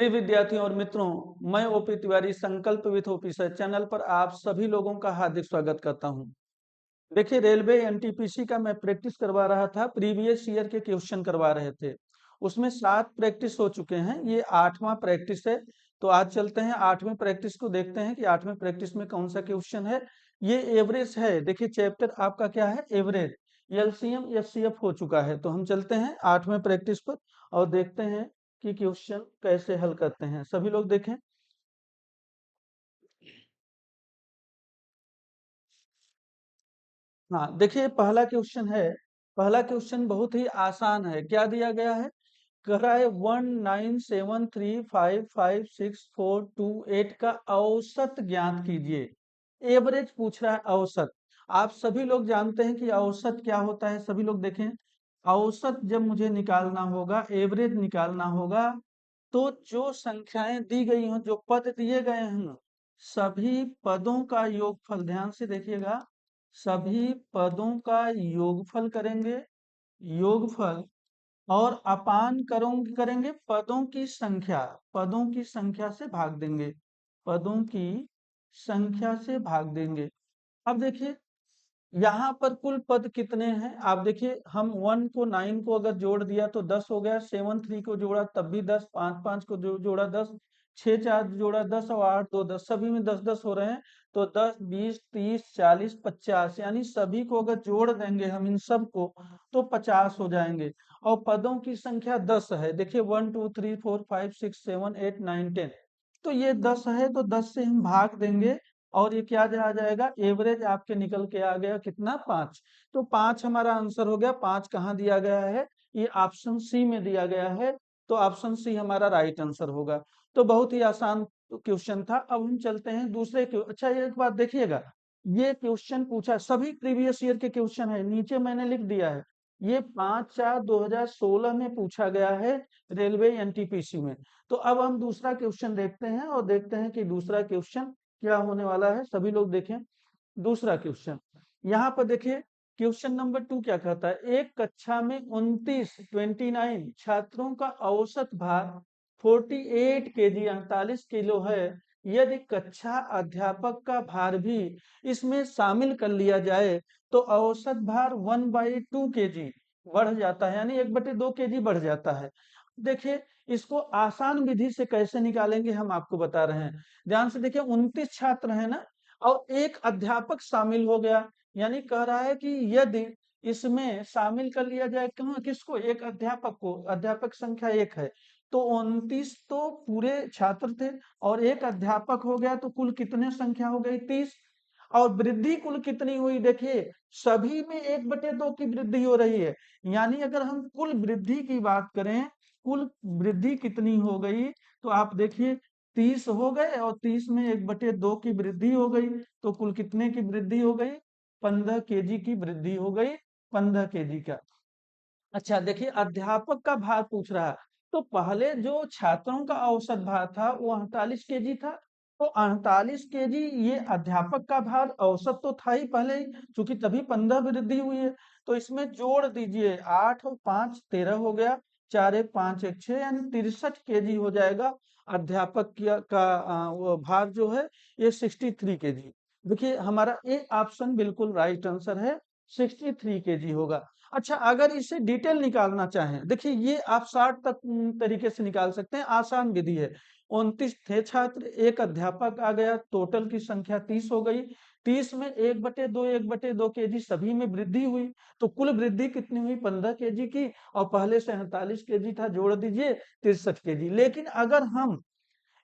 प्रिय विद्यार्थियों और मित्रों, मैं ओपी तिवारी संकल्प विथ ओपी सर चैनल पर आप सभी लोगों का हार्दिक स्वागत करता हूं। देखिए, रेलवे एनटीपीसी का मैं प्रैक्टिस करवा रहा था। प्रीवियस ईयर के क्वेश्चन करवा रहे थे। उसमें 7 प्रैक्टिस हो चुके हैं, ये 8वां प्रैक्टिस है। तो आज चलते हैं 8वें प्रैक्टिस को, देखते हैं कि 8वें प्रैक्टिस में कौन सा क्वेश्चन है। ये एवरेज है। देखिए, चैप्टर आपका क्या है, एवरेज। एलसीएम एफसीएफ हो चुका है। तो हम चलते हैं 8वें प्रैक्टिस पर और देखते हैं कि क्वेश्चन कैसे हल करते हैं। सभी लोग देखें। हाँ, देखिए, पहला क्वेश्चन है। पहला क्वेश्चन बहुत ही आसान है। क्या दिया गया है? कह रहा है 1973556428 का औसत ज्ञात कीजिए। एवरेज पूछ रहा है, औसत। आप सभी लोग जानते हैं कि औसत क्या होता है। सभी लोग देखें, औसत जब मुझे निकालना होगा, एवरेज निकालना होगा, तो जो संख्याएं दी गई हों, जो पद दिए गए हैं, सभी पदों का योगफल, ध्यान से देखिएगा, सभी पदों का योगफल करेंगे। योगफल और अपान करेंगे पदों की संख्या। पदों की संख्या से भाग देंगे। पदों की संख्या से भाग देंगे। अब देखिए, यहाँ पर कुल पद कितने हैं? आप देखिए, हम 1 को 9 को अगर जोड़ दिया तो 10 हो गया। 7 3 को जोड़ा तब भी 10। 5 5 को जोड़ा 10। 6 4 जोड़ा 10 और 8 2 10, सभी में 10 10 हो रहे हैं। तो 10 20 30 40 50, यानी सभी को अगर जोड़ देंगे हम इन सब को तो 50 हो जाएंगे। और पदों की संख्या 10 है। देखिए, 1 2 3 4 5 6 7 8 9 10। तो ये 10 है, तो 10 से हम भाग देंगे और ये क्या आ जाएगा, एवरेज आपके निकल के आ गया कितना, 5। तो 5 हमारा आंसर हो गया। 5 कहाँ दिया गया है? ये ऑप्शन सी में दिया गया है। तो ऑप्शन सी हमारा राइट आंसर होगा। तो बहुत ही आसान क्वेश्चन था। अब हम चलते हैं दूसरे अच्छा, ये एक बात देखिएगा, ये क्वेश्चन पूछा, सभी प्रीवियस ईयर के क्वेश्चन है, नीचे मैंने लिख दिया है। ये 5/4/2016 में पूछा गया है, रेलवे एनटीपीसी में। तो अब हम दूसरा क्वेश्चन देखते हैं और देखते हैं कि दूसरा क्वेश्चन क्या होने वाला है। सभी लोग देखें दूसरा क्वेश्चन। यहाँ पर देखिए, क्वेश्चन नंबर 2 क्या कहता है, एक कक्षा में 29 छात्रों का औसत भार 48 केजी 48 किलो है। यदि कक्षा अध्यापक का भार भी इसमें शामिल कर लिया जाए तो औसत भार 1/2 केजी बढ़ जाता है, यानी 1/2 केजी बढ़ जाता है। देखिए, इसको आसान विधि से कैसे निकालेंगे हम आपको बता रहे हैं। ध्यान से देखिए, 29 छात्र है ना, और एक अध्यापक शामिल हो गया। यानी कह रहा है कि यदि इसमें शामिल कर लिया जाए, कहाँ, किसको, एक अध्यापक को, अध्यापक संख्या 1 है, तो 29 तो पूरे छात्र थे और एक अध्यापक हो गया, तो कुल कितने संख्या हो गई, 30। और वृद्धि कुल कितनी हुई, देखिए, सभी में 1/2 की वृद्धि हो रही है। यानी अगर हम कुल वृद्धि की बात करें, कुल वृद्धि कितनी हो गई, तो आप देखिए 30 हो गए और 30 में 1/2 की वृद्धि हो गई, तो कुल कितने की वृद्धि हो गई, 15 केजी की वृद्धि हो गई, 15 केजी का। अच्छा, देखिए, अध्यापक का भार पूछ रहा है। तो पहले जो छात्रों का औसत भार था वो 48 केजी था। तो 48 केजी ये अध्यापक का भार औसत तो था ही पहले ही, क्योंकि तभी 15 वृद्धि हुई है। तो इसमें जोड़ दीजिए, 8 और 5 13 हो गया, 4 1 5 1 6, यानी 63 केजी हो जाएगा। अध्यापक वो भार जो है ये 63 केजी। देखिए, हमारा ए ऑप्शन बिल्कुल राइट आंसर है, 63 केजी होगा। अच्छा, अगर इसे डिटेल निकालना चाहें, देखिए, ये आप 60 तक तरीके से निकाल सकते हैं, आसान विधि है। 29 थे छात्र, एक अध्यापक आ गया, टोटल की संख्या 30 हो गई। 30 में 1/2 केजी सभी में वृद्धि हुई, तो कुल वृद्धि कितनी हुई, 15 केजी की। और पहले से 48 केजी था, जोड़ दीजिए 63 केजी। लेकिन अगर हम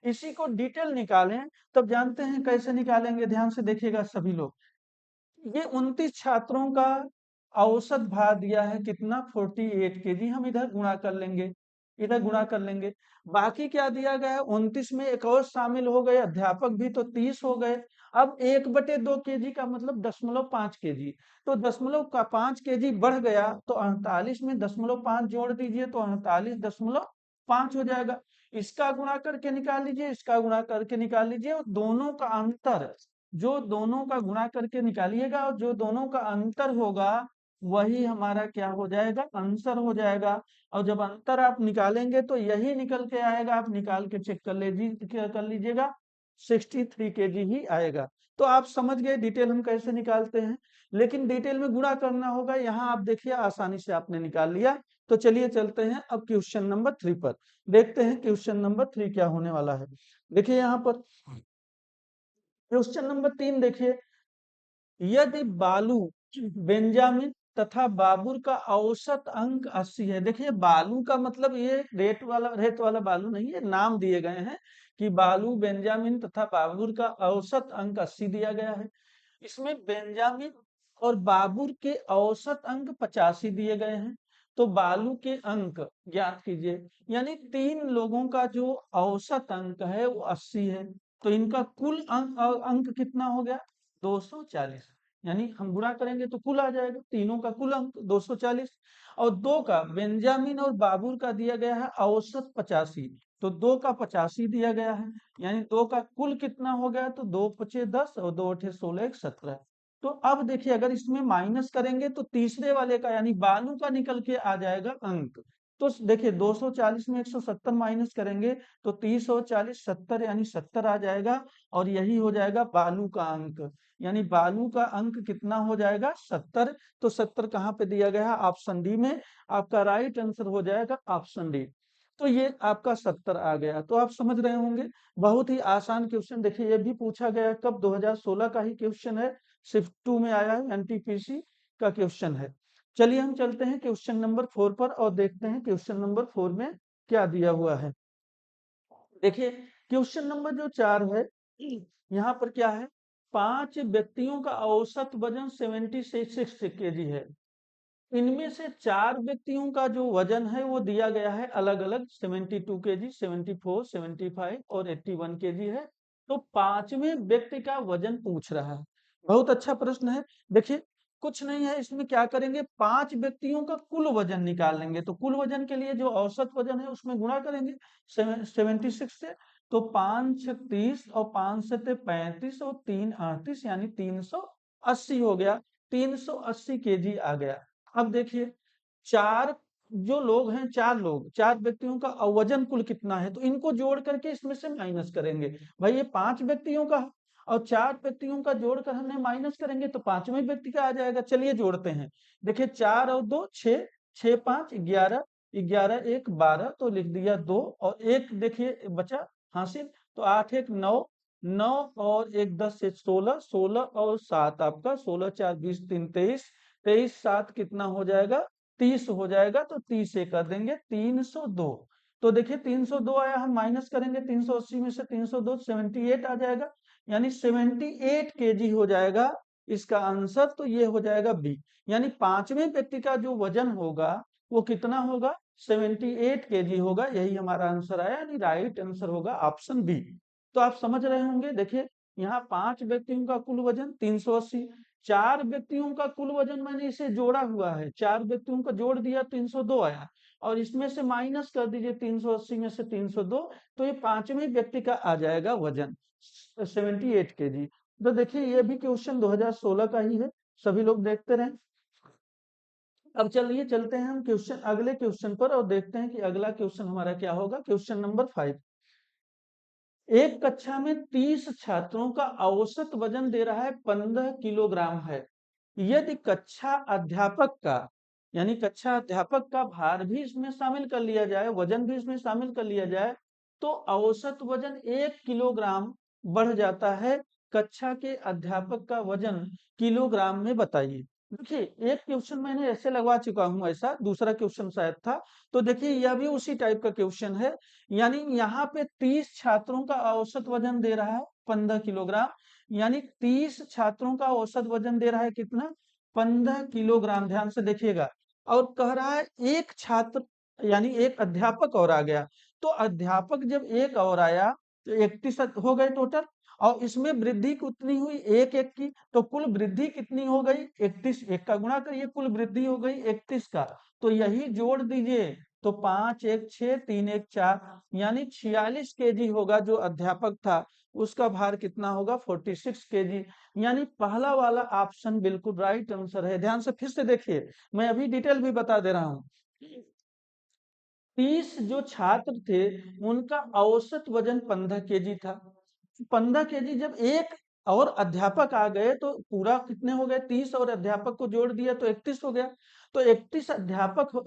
इसी को डिटेल निकालें, तब जानते हैं कैसे निकालेंगे, ध्यान से देखिएगा सभी लोग। ये 29 छात्रों का औसत भार दिया है कितना, 48 केजी। हम इधर गुणा कर लेंगे, इधर गुणा कर लेंगे। बाकी क्या दिया गया है, 29 में एक और शामिल हो गए, अध्यापक भी, तो 30 हो गए। अब 1/2 केजी का मतलब 0.5 केजी। तो 0.5 केजी बढ़ गया, तो 48 में 0.5 जोड़ दीजिए तो 48.5 हो जाएगा। इसका गुणा करके निकाल लीजिए, इसका गुणा करके निकाल लीजिए, और दोनों का अंतर, जो दोनों का गुणा करके निकालिएगा और जो दोनों का अंतर होगा वही हमारा क्या हो जाएगा, आंसर हो जाएगा। और जब अंतर आप निकालेंगे तो यही निकल के आएगा, आप निकाल के चेक कर लीजिएगा, 63 केजी ही आएगा। तो आप समझ गए डिटेल हम कैसे निकालते हैं, लेकिन डिटेल में गुणा करना होगा। यहाँ आप देखिए आसानी से आपने निकाल लिया। तो चलिए चलते हैं अब क्वेश्चन नंबर 3 पर, देखते हैं क्वेश्चन नंबर 3 क्या होने वाला है। देखिए यहाँ पर क्वेश्चन नंबर 3 देखिए, यदि बालू, बेंजामिन तथा बाबुर का औसत अंक 80 है। देखिए बालू का मतलब ये रेत वाला बालू नहीं है, नाम दिए गए हैं कि बालू, बेंजामिन तथा बाबुर का औसत अंक 80 दिया गया है। इसमें बेंजामिन और बाबुर के औसत अंक 85 दिए गए हैं। तो बालू के अंक ज्ञात कीजिए, यानी तीन लोगों का जो औसत अंक है वो 80 है। तो इनका कुल अंक कितना हो गया, 240। यानी हम गुणा करेंगे तो कुल आ जाएगा, तीनों का कुल अंक 240। और दो का, बेंजामिन और बाबुर का दिया गया है औसत 85, तो दो का 85 दिया गया है। यानी दो का कुल कितना हो गया, तो 2 पचे 10 और 2 अठे 16 एक 17। तो अब देखिए अगर इसमें माइनस करेंगे तो तीसरे वाले का यानी बालू का निकल के आ जाएगा अंक। तो देखिए 240 में 170 माइनस करेंगे तो 30 और 40 70, यानी 70 आ जाएगा। और यही हो जाएगा बालू का अंक, यानी बालू का अंक कितना हो जाएगा, 70। तो 70 कहाँ पे दिया गया है, ऑप्शन डी में। आपका राइट आंसर हो जाएगा ऑप्शन डी। तो ये आपका 70 आ गया। तो आप समझ रहे होंगे, बहुत ही आसान क्वेश्चन। देखिए ये भी पूछा गया है कब, 2016 का ही क्वेश्चन है, शिफ्ट 2 में आया है, एनटीपीसी का क्वेश्चन है। चलिए हम चलते हैं क्वेश्चन नंबर 4 पर और देखते हैं क्वेश्चन नंबर 4 में क्या दिया हुआ है। देखिए क्वेश्चन नंबर जो 4 है, यहाँ पर क्या है, 5 व्यक्तियों का औसत वजन 76 केजी है। इनमें से 4 व्यक्तियों का जो वजन है वो दिया गया है अलग अलग, 72 केजी, 74, 75 और 81 केजी है। तो पांचवें व्यक्ति का वजन पूछ रहा है। बहुत अच्छा प्रश्न है। देखिए कुछ नहीं है, इसमें क्या करेंगे, 5 व्यक्तियों का कुल वजन निकाल लेंगे। तो कुल वजन के लिए जो औसत वजन है उसमें गुणा करेंगे 76 से। तो 5 30 और 5 से 35 और 3 38, यानी 380 हो गया, 380 केजी आ गया। अब देखिए चार जो लोग हैं, 4 लोग, 4 व्यक्तियों का वजन कुल कितना है, तो इनको जोड़ करके इसमें से माइनस करेंगे। भाई ये 5 व्यक्तियों का है और 4 व्यक्तियों का जोड़कर हमने माइनस करेंगे तो पांचवें व्यक्ति का आ जाएगा। चलिए जोड़ते हैं। देखिए 4 और 2 6, 6 5 11, 11 1 12, तो लिख दिया 2 और एक देखिए बचा हासिल, तो 8 1 9, 9 और 1 10 से 16, 16 और 7 आपका 16 4 20 3 23, 23 7 कितना हो जाएगा, 30 हो जाएगा। तो 30 से कर देंगे 302। तो देखिए 302 आया, हम माइनस करेंगे 380 में से 302, 78 आ जाएगा, यानी 78 केजी हो जाएगा इसका आंसर। तो ये हो जाएगा बी, यानी पांचवें व्यक्ति का जो वजन होगा वो कितना होगा, 78 केजी होगा। यही हमारा आंसर आया, यानी राइट आंसर होगा ऑप्शन बी। तो आप समझ रहे होंगे, देखिए यहाँ 5 व्यक्तियों का कुल वजन 380, 4 व्यक्तियों का कुल वजन मैंने इसे जोड़ा हुआ है, 4 व्यक्तियों का जोड़ दिया 302 आया, और इसमें से माइनस कर दीजिए 380 में से 302, तो ये पांचवें व्यक्ति का आ जाएगा वजन 78 केजी। तो देखिए ये भी क्वेश्चन 2016 का ही है, सभी लोग देखते रहे। अब चलिए चलते हैं हम क्वेश्चन, अगले क्वेश्चन पर, और देखते हैं कि अगला क्वेश्चन हमारा क्या होगा। क्वेश्चन नंबर 5, एक कक्षा में 30 छात्रों का औसत वजन दे रहा है 15 किलोग्राम है। यदि कक्षा अध्यापक का, यानी कक्षा अध्यापक का भार भी इसमें शामिल कर लिया जाए, वजन भी इसमें शामिल कर लिया जाए, तो औसत वजन 1 किलोग्राम बढ़ जाता है। कक्षा के अध्यापक का वजन किलोग्राम में बताइए। देखिए एक क्वेश्चन मैंने ऐसे लगवा चुका हूं, ऐसा दूसरा क्वेश्चन शायद था। तो देखिए यह भी उसी टाइप का क्वेश्चन है, यानी यहाँ पे 30 छात्रों का औसत वजन दे रहा है 15 किलोग्राम, यानी 30 छात्रों का औसत वजन दे रहा है कितना, 15 किलोग्राम। ध्यान से देखिएगा, और कह रहा है एक छात्र, यानी एक अध्यापक और आ गया। तो अध्यापक जब एक और आया तो 31 हो गए टोटल, और इसमें वृद्धि कितनी हुई, एक एक की, तो कुल वृद्धि कितनी हो गई, 31, एक का गुणा करिए, कुल वृद्धि हो गई 31 का, तो यही जोड़ दीजिए तो 5 1 6 3 1 4 यानी 46 केजी होगा। जो अध्यापक था उसका भार कितना होगा? 46 केजी। यानी पहला वाला ऑप्शन बिल्कुल राइट आंसर है। ध्यान से फिर से देखिए, मैं अभी डिटेल भी बता दे रहा हूँ। 30 जो छात्र थे उनका औसत वजन 15 केजी था। 15 केजी जब एक और अध्यापक आ गए तो पूरा कितने हो गए? 30 और अध्यापक को जोड़ दिया तो 31 हो गया। तो 31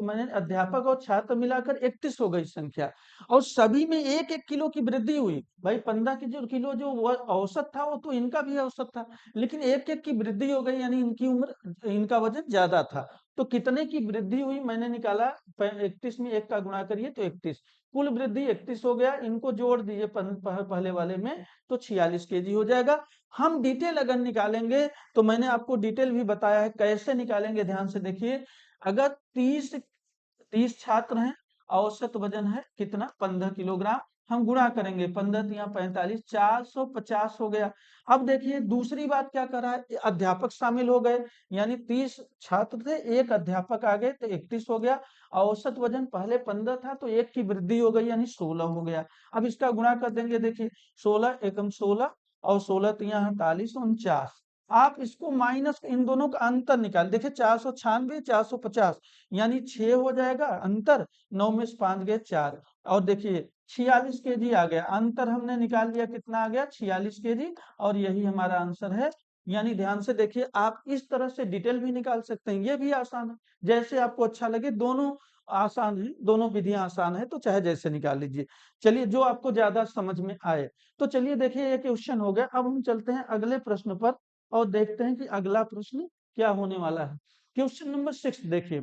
मैंने अध्यापक और छात्र मिलाकर 31 हो गई संख्या। और सभी में 1-1 किलो की वृद्धि हुई। भाई 15 की जो किलो जो औसत था वो तो इनका भी औसत था, लेकिन 1-1 की वृद्धि हो गई, यानी इनकी उम्र, इनका वजन ज्यादा था। तो कितने की वृद्धि हुई मैंने निकाला, 31 में 1 का गुणा करिए तो 31, कुल वृद्धि 31 हो गया। इनको जोड़ दीजिए पहले वाले में तो 46 केजी हो जाएगा। हम डिटेल अगर निकालेंगे तो मैंने आपको डिटेल भी बताया है कैसे निकालेंगे। ध्यान से देखिए, अगर 30 छात्र हैं, औसत वजन है कितना? 15 किलोग्राम। हम गुणा करेंगे 15 तिया 45, 450 हो गया। अब देखिए दूसरी बात क्या कर रहा है, अध्यापक शामिल हो गए, यानी 30 छात्र थे, एक अध्यापक आ गए तो 31 हो गया। औसत वजन पहले 15 था तो एक की वृद्धि हो गई यानी 16 हो गया। अब इसका गुणा कर देंगे, देखिए 16 एकम 16 और 16 तिया 48, 49। आप इसको माइनस इन दोनों का अंतर निकाल, देखिए 496 450 यानी 6 हो जाएगा अंतर, 9 में से 5 गए 4। और देखिए 46 केजी आ गया, अंतर हमने निकाल लिया, कितना आ गया? 46 केजी। और यही हमारा आंसर है। यानी ध्यान से देखिए, आप इस तरह से डिटेल भी निकाल सकते हैं, ये भी आसान है। जैसे आपको अच्छा लगे, दोनों आसान है, दोनों विधियां आसान है, तो चाहे जैसे निकाल लीजिए। चलिए जो आपको ज्यादा समझ में आए। तो चलिए देखिए, ये क्वेश्चन हो गया। अब हम चलते हैं अगले प्रश्न पर और देखते हैं कि अगला प्रश्न क्या होने वाला है। क्वेश्चन नंबर 6 देखिए,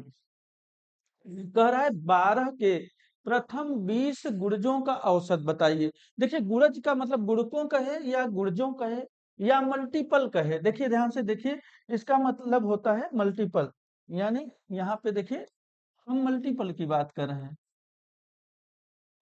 कह रहा है 12 के प्रथम 20 गुणजों का औसत बताइए। देखिए गुणज का मतलब गुणकों कहे या गुणजों कहे या मल्टीपल कहे, देखिए ध्यान से देखिए, इसका मतलब होता है मल्टीपल। यानी यहाँ पे देखिए हम मल्टीपल की बात कर रहे हैं,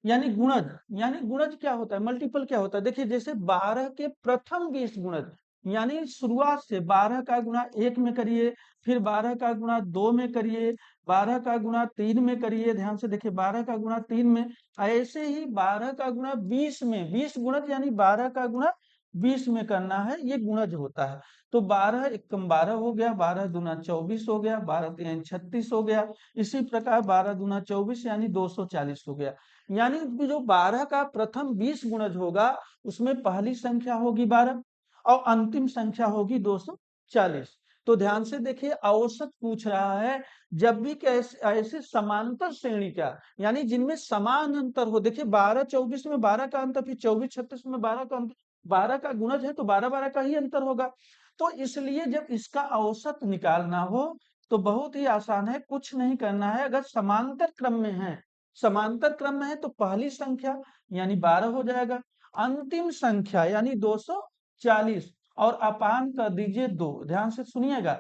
यानी गुणज। यानी गुणज क्या होता है, मल्टीपल क्या होता है? देखिए जैसे 12 के प्रथम 20 गुणज, यानी शुरुआत से 12 का गुणा 1 में करिए, फिर 12 का गुणा 2 में करिए, 12 का गुणा 3 में करिए। ध्यान से देखिए 12 का गुणा 3 में, ऐसे ही 12 का गुणा 20 में, 20 गुणज यानी 12 का गुणा 20 में करना है, ये गुणज होता है। तो 12 एकम 12 हो गया, 12 दूना 24 हो गया, 12 तीन 36 हो गया। इसी प्रकार 12 दूना 24 यानी 240 हो गया। यानी कि जो 12 का प्रथम 20 गुणज होगा उसमें पहली संख्या होगी 12 और अंतिम संख्या होगी 240। तो ध्यान से देखिए, औसत पूछ रहा है। जब भी कैसे ऐसे समांतर श्रेणी का, यानी जिनमें समान अंतर हो, देखिए 12 24 में 12 का अंतर, फिर 24 36 में 12 का अंतर, 12 का गुणज है तो 12 12 का ही अंतर होगा। तो इसलिए जब इसका औसत निकालना हो तो बहुत ही आसान है, कुछ नहीं करना है। अगर समांतर क्रम में है, समांतर क्रम में है तो पहली संख्या यानी 12 हो जाएगा, अंतिम संख्या यानी 240 और अपान कर दीजिए 2। ध्यान से सुनिएगा,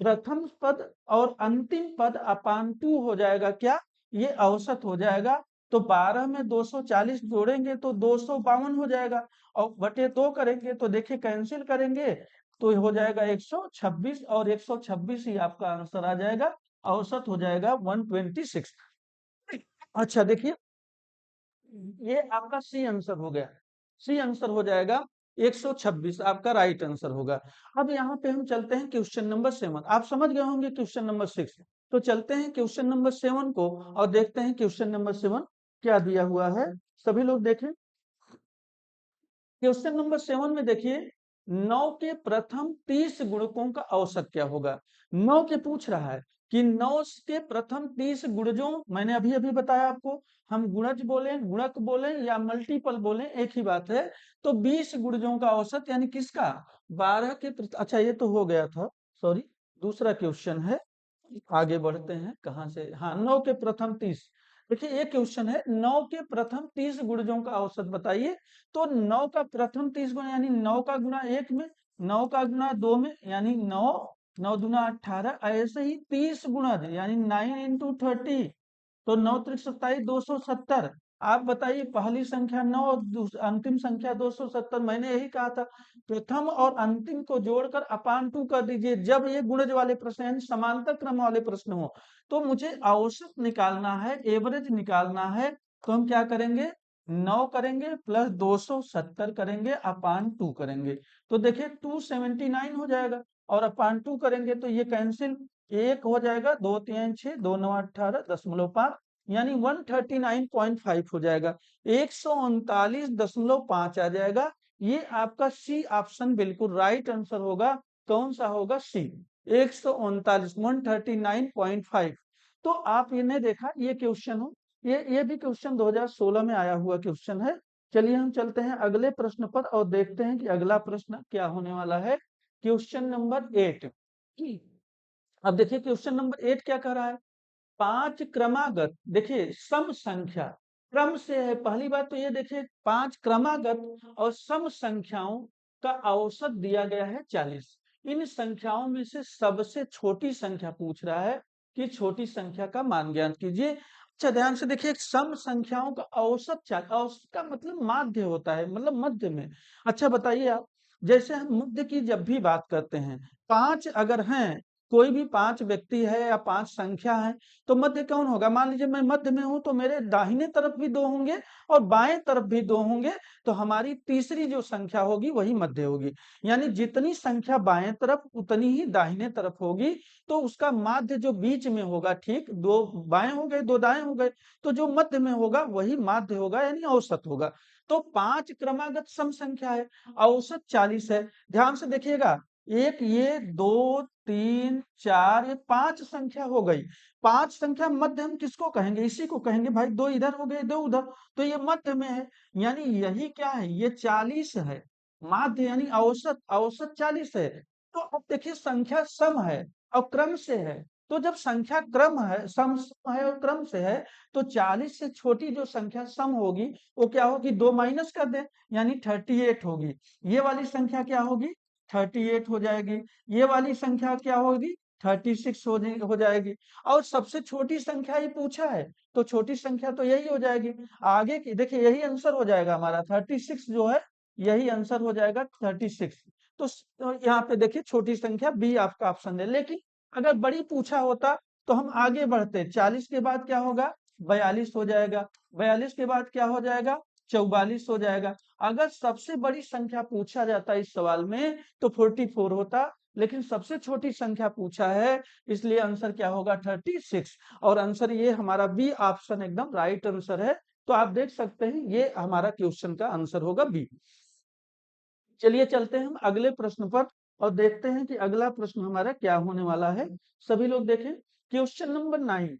प्रथम पद और अंतिम पद अपान 2 हो जाएगा, क्या? ये औसत हो जाएगा। तो 12 में 240 जोड़ेंगे तो 252 हो जाएगा, और बटे 2 करेंगे तो देखिए कैंसिल करेंगे तो हो जाएगा 126, और 126 ही आपका आंसर आ जाएगा। औसत हो जाएगा 126। अच्छा देखिए, ये आपका सी आंसर हो गया, सी आंसर हो जाएगा 126 आपका राइट आंसर होगा। अब यहाँ पे हम चलते हैं क्वेश्चन नंबर 7। आप समझ गए होंगे क्वेश्चन नंबर 6, तो चलते हैं क्वेश्चन नंबर 7 को और देखते हैं क्वेश्चन नंबर 7 क्या दिया हुआ है। सभी लोग देखें, क्वेश्चन नंबर 7 में देखिए, 9 के प्रथम 30 गुणकों का औसत क्या होगा। 9 के पूछ रहा है कि 9 के प्रथम 30 गुणजों, मैंने अभी अभी बताया आपको, हम गुणज बोले, गुणक बोले या मल्टीपल बोले एक ही बात है। तो 20 गुणजों का औसत यानी किसका? 12 के अच्छा ये तो हो गया था, सॉरी, दूसरा क्वेश्चन है। आगे बढ़ते हैं, कहाँ से, हाँ 9 के प्रथम 30। देखिए ये क्वेश्चन है, 9 के प्रथम 30 गुणजों का औसत बताइए। तो 9 का प्रथम 30 गुण यानी 9 का गुणा 1 में, 9 का गुणा 2 में यानी 9, 9 दूना 18, ऐसे ही 30 गुणज यानी 9 into 30, तो 9 त्रिक 27 270, आप बताइए, पहली संख्या 9 और अंतिम संख्या 270, मैंने यही कहा था प्रथम और अंतिम को जोड़कर अपान 2 कर दीजिए। जब ये गुणज वाले प्रश्न यानी समांतर क्रम वाले प्रश्न हो तो मुझे औसत निकालना है, एवरेज निकालना है, तो हम क्या करेंगे, 9 करेंगे प्लस 270 करेंगे अपान 2 करेंगे, तो देखिए 279 हो जाएगा, और अपान 2 करेंगे तो ये कैंसिल, एक हो जाएगा, 2 3 6, 2 9 18 दशमलव 5, यानी 139.5 हो जाएगा, 139.5 आ जाएगा। ये आपका सी ऑप्शन बिल्कुल राइट आंसर होगा। कौन सा होगा, सी, 139, 139.5। तो आप ये नहीं देखा, ये क्वेश्चन हो, ये भी क्वेश्चन 2016 में आया हुआ क्वेश्चन है। चलिए हम चलते हैं अगले प्रश्न पर और देखते हैं कि अगला प्रश्न क्या होने वाला है। Question number 8। अब देखिए क्वेश्चन नंबर 8 क्या कह रहा है, 5 क्रमागत, देखिए सम संख्या क्रम से है। पहली बात तो ये देखिए 5 क्रमागत और सम संख्याओं का औसत दिया गया है 40। इन संख्याओं में से सबसे छोटी संख्या पूछ रहा है कि छोटी संख्या का मान ज्ञात कीजिए। अच्छा ध्यान से देखिए, सम संख्याओं का औसत, औसत का मतलब माध्य होता है, मतलब मध्य में। अच्छा बताइए आप, जैसे हम मध्य की जब भी बात करते हैं, 5 अगर हैं, कोई भी 5 व्यक्ति है या 5 संख्या है, तो मध्य कौन होगा, मान लीजिए मैं मध्य में हूं तो मेरे दाहिने तरफ भी 2 होंगे और बाएं तरफ भी 2 होंगे, तो हमारी तीसरी जो संख्या होगी वही मध्य होगी। यानी जितनी संख्या बाएं तरफ उतनी ही दाहिने तरफ होगी, तो उसका माध्य जो बीच में होगा, ठीक, 2 बाएं हो गए 2 दाएं हो गए, तो जो मध्य में होगा वही माध्य होगा, यानी औसत होगा। तो 5 क्रमागत सम संख्या है, औसत 40 है। ध्यान से देखिएगा, एक ये 2 3 4, ये 5 संख्या हो गई। 5 संख्या मध्य हम किसको कहेंगे, इसी को कहेंगे भाई, 2 इधर हो गए 2 उधर, तो ये मध्य में है, यानी यही क्या है, ये 40 है। माध्य यानी औसत, औसत 40 है। तो अब देखिए संख्या सम है और क्रम से है, तो जब संख्या क्रम है, सम है और क्रम से है, तो 40 से छोटी जो संख्या सम होगी वो क्या होगी, 2 माइनस कर दे, यानी 38 होगी। ये वाली संख्या क्या होगी, 38 हो जाएगी। ये वाली संख्या क्या होगी, 36 हो जाएगी। और सबसे छोटी संख्या ही पूछा है, तो छोटी संख्या तो यही हो जाएगी। आगे की देखिए, यही आंसर हो जाएगा हमारा 36 जो है, यही आंसर हो जाएगा 36। तो यहाँ पे देखिए छोटी संख्या बी आपका ऑप्शन है। लेकिन अगर बड़ी पूछा होता तो हम आगे बढ़ते, 40 के बाद क्या होगा, 42 हो जाएगा, 42 के बाद क्या हो जाएगा, 44 हो जाएगा। अगर सबसे बड़ी संख्या पूछा जाता इस सवाल में तो 44 होता, लेकिन सबसे छोटी संख्या पूछा है, इसलिए आंसर क्या होगा, 36। और आंसर ये हमारा बी ऑप्शन एकदम राइट आंसर है। तो आप देख सकते हैं ये हमारा क्वेश्चन का आंसर होगा बी। चलिए चलते हैं हम अगले प्रश्न पर और देखते हैं कि अगला प्रश्न हमारा क्या होने वाला है। सभी लोग देखें क्वेश्चन नंबर 9।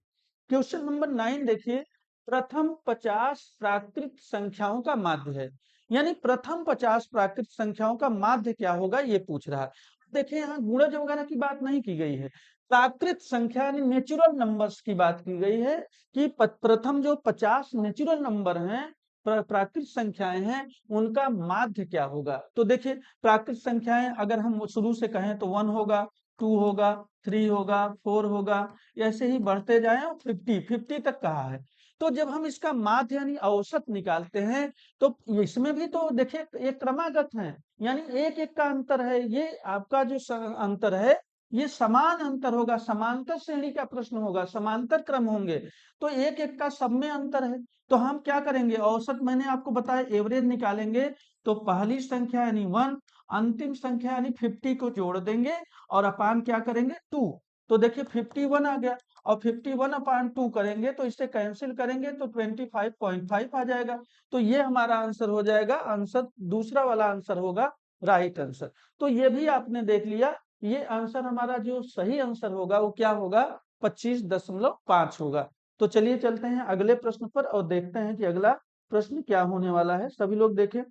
क्वेश्चन नंबर 9 देखिए, प्रथम 50 प्राकृत संख्याओं का माध्य है, यानी प्रथम 50 प्राकृत संख्याओं का माध्य क्या होगा ये पूछ रहा है। देखिए यहाँ गुणज वगैरह की बात नहीं की गई है, प्राकृत संख्या यानी नेचुरल नंबर्स की बात की गई है कि प्रथम जो 50 नेचुरल नंबर हैं, प्राकृत संख्याएं हैं, उनका माध्य क्या होगा। तो देखिए प्राकृत संख्याएं अगर हम शुरू से कहें तो 1 होगा, 2 होगा, 3 होगा, 4 होगा, ऐसे ही बढ़ते जाएं और 50 तक कहा है। तो जब हम इसका माध्य यानी औसत निकालते हैं तो इसमें भी तो देखिए ये क्रमागत है, यानी एक एक का अंतर है। ये आपका जो अंतर है ये समान अंतर होगा, समांतर श्रेणी का प्रश्न होगा, समांतर क्रम होंगे, तो एक एक का सब में अंतर है। तो हम क्या करेंगे, औसत मैंने आपको बताया एवरेज निकालेंगे, तो पहली संख्या यानी 1, अंतिम संख्या यानी 50 को जोड़ देंगे और अपान क्या करेंगे 2। तो देखिए 51 आ गया, और 51 अपान 2 करेंगे तो इसे कैंसिल करेंगे तो 25.5 आ जाएगा। तो ये हमारा आंसर हो जाएगा, आंसर दूसरा वाला आंसर होगा राइट आंसर। तो ये भी आपने देख लिया, ये आंसर हमारा जो सही आंसर होगा वो क्या होगा, 25.5 होगा। तो चलिए चलते हैं अगले प्रश्न पर और देखते हैं कि अगला प्रश्न क्या होने वाला है। सभी लोग देखें,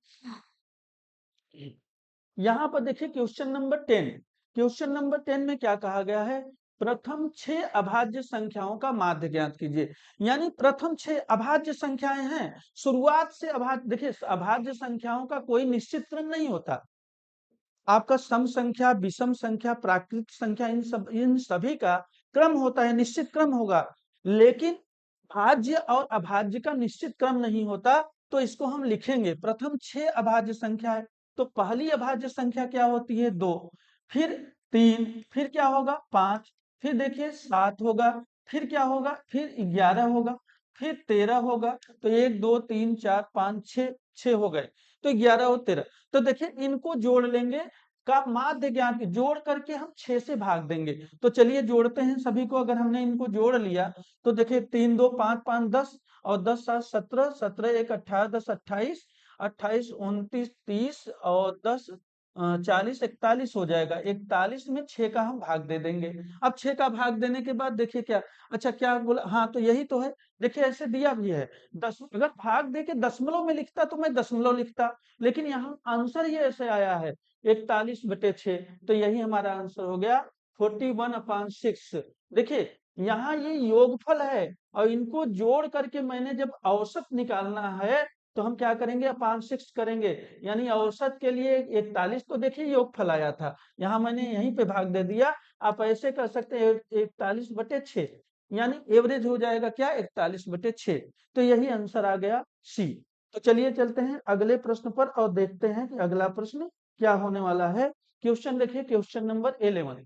यहाँ पर देखिए क्वेश्चन नंबर 10। क्वेश्चन नंबर 10 में क्या कहा गया है, प्रथम 6 अभाज्य संख्याओं का माध्य ज्ञात कीजिए। यानी प्रथम 6 अभाज्य संख्याएं हैं, शुरुआत से अभाज्य। देखिए अभाज्य संख्याओं का कोई निश्चित क्रम नहीं होता, आपका सम संख्या, विषम संख्या, प्राकृत संख्या, इन सभी का क्रम होता है, निश्चित क्रम होगा। लेकिन भाज्य और अभाज्य का निश्चित क्रम नहीं होता, तो इसको हम लिखेंगे। प्रथम 6 अभाज्य संख्या है, तो पहली अभाज्य संख्या क्या होती है? 2, फिर 3, फिर क्या होगा? 5, फिर देखिए 7 होगा, फिर क्या होगा? फिर 11 होगा, फिर 13 होगा। तो 1 2 3 4 5 6, 6 हो गए, तो 11 और 13। तो देखिए इनको जोड़ लेंगे, का माध्य ज्ञान के जोड़ करके हम 6 से भाग देंगे। तो चलिए जोड़ते हैं सभी को। अगर हमने इनको जोड़ लिया तो देखिए 3 2 5 5 10 और 10 7 17, 17 1 18, 10 28, 28 29 30 और 10 40 41 हो जाएगा। 41 में 6 का हम भाग दे देंगे। अब 6 का भाग देने के बाद देखिए क्या, अच्छा क्या बोला, हाँ तो यही तो है। देखिए ऐसे दिया भी है, दस अगर भाग दे के दशमलव में लिखता तो मैं दशमलव लिखता, लेकिन यहाँ आंसर ही ऐसे आया है 41/6, तो यही हमारा आंसर हो गया 41/6। देखिए यहाँ ये योगफल है, और इनको जोड़ करके मैंने जब औसत निकालना है तो हम क्या करेंगे? अपान 6 करेंगे, यानी औसत के लिए 41, तो देखिए योगफल आया था, यहाँ मैंने यहीं पे भाग दे दिया। आप ऐसे कर सकते हैं 41/6, यानी एवरेज हो जाएगा क्या? 41/6। तो यही आंसर आ गया सी। तो चलिए चलते हैं अगले प्रश्न पर और देखते हैं कि अगला प्रश्न क्या होने वाला है। क्वेश्चन देखिए, क्वेश्चन नंबर 11।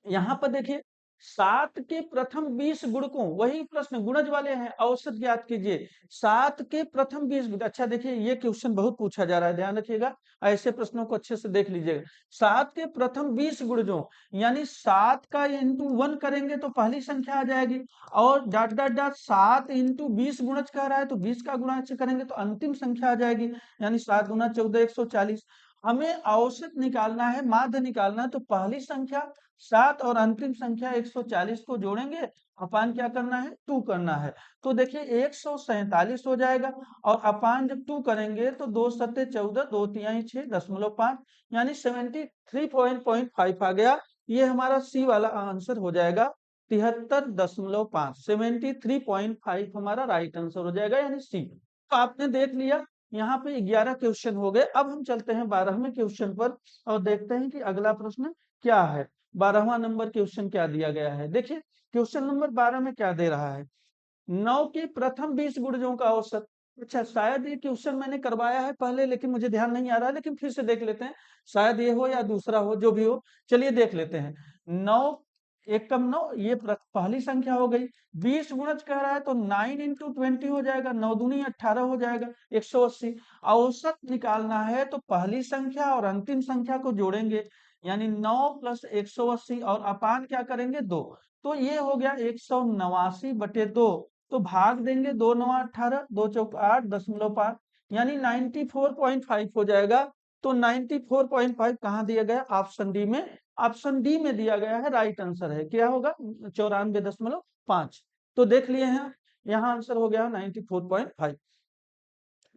यहाँ पर देखिए 7 के प्रथम 20 गुणकों, वही प्रश्न गुणज वाले हैं, औसत ज्ञात कीजिए। 7 के प्रथम 20 गुण, अच्छा देखिए ये क्वेश्चन बहुत पूछा जा रहा है, ध्यान रखिएगा, ऐसे प्रश्नों को अच्छे से देख लीजिएगा। 7 के प्रथम 20 गुणजों, यानी 7 का इंटू 1 करेंगे तो पहली संख्या आ जाएगी, और डॉट डॉट डॉट 7 इंटू 20 गुणज कह रहा है, तो 20 का गुणा से करेंगे तो अंतिम संख्या आ जाएगी, यानी 7 गुना 14 140। हमें औसत निकालना है, माध्य निकालना है, तो पहली संख्या 7 और अंतिम संख्या 140 को जोड़ेंगे, अपान क्या करना है? 2 करना है। तो देखिए 147 हो जाएगा, और अपान जब 2 करेंगे तो 2 सत्ते 14, 2 तिहाई 6 0.5, यानी 73.5 आ गया। ये हमारा सी वाला आंसर हो जाएगा 73.5, 73.5 हमारा राइट आंसर हो जाएगा, यानी सी। तो आपने देख लिया, यहाँ पे 11 क्वेश्चन हो गए। अब हम चलते हैं 12वें क्वेश्चन पर और देखते हैं कि अगला प्रश्न क्या है। 12वां नंबर क्वेश्चन क्या दिया गया है? देखिए क्वेश्चन नंबर 12 में क्या दे रहा है? 9 के प्रथम 20 गुणजों का औसत। अच्छा शायद ये क्वेश्चन मैंने करवाया है पहले, लेकिन मुझे ध्यान नहीं आ रहा है, लेकिन फिर से देख लेते हैं, शायद ये हो या दूसरा हो, जो भी हो चलिए देख लेते हैं। 9 एक कम 9, ये पहली संख्या हो गई। 20 गुणज कह रहा है तो 9 इंटू 20 हो जाएगा, 9 दूनी 18 हो जाएगा, 180। औसत निकालना है तो पहली संख्या और अंतिम संख्या को जोड़ेंगे, यानी 9 प्लस 180, और अपान क्या करेंगे? 2। तो ये हो गया 189/2। तो भाग देंगे, 2 9 18, 2 चौक 8 0.5, यानी 94.5 हो जाएगा। तो 94.5 कहाँ दिया गया? ऑप्शन डी में, ऑप्शन डी में दिया गया है, राइट आंसर है। क्या होगा? 94.5। तो देख लिए हैं, यहाँ आंसर हो गया 94.5।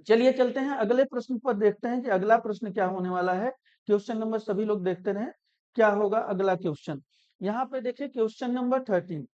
चलिए चलते हैं अगले प्रश्न पर, देखते हैं कि अगला प्रश्न क्या होने वाला है। क्वेश्चन नंबर सभी लोग देखते रहे, क्या होगा अगला क्वेश्चन। यहाँ पे देखिए क्वेश्चन नंबर 13,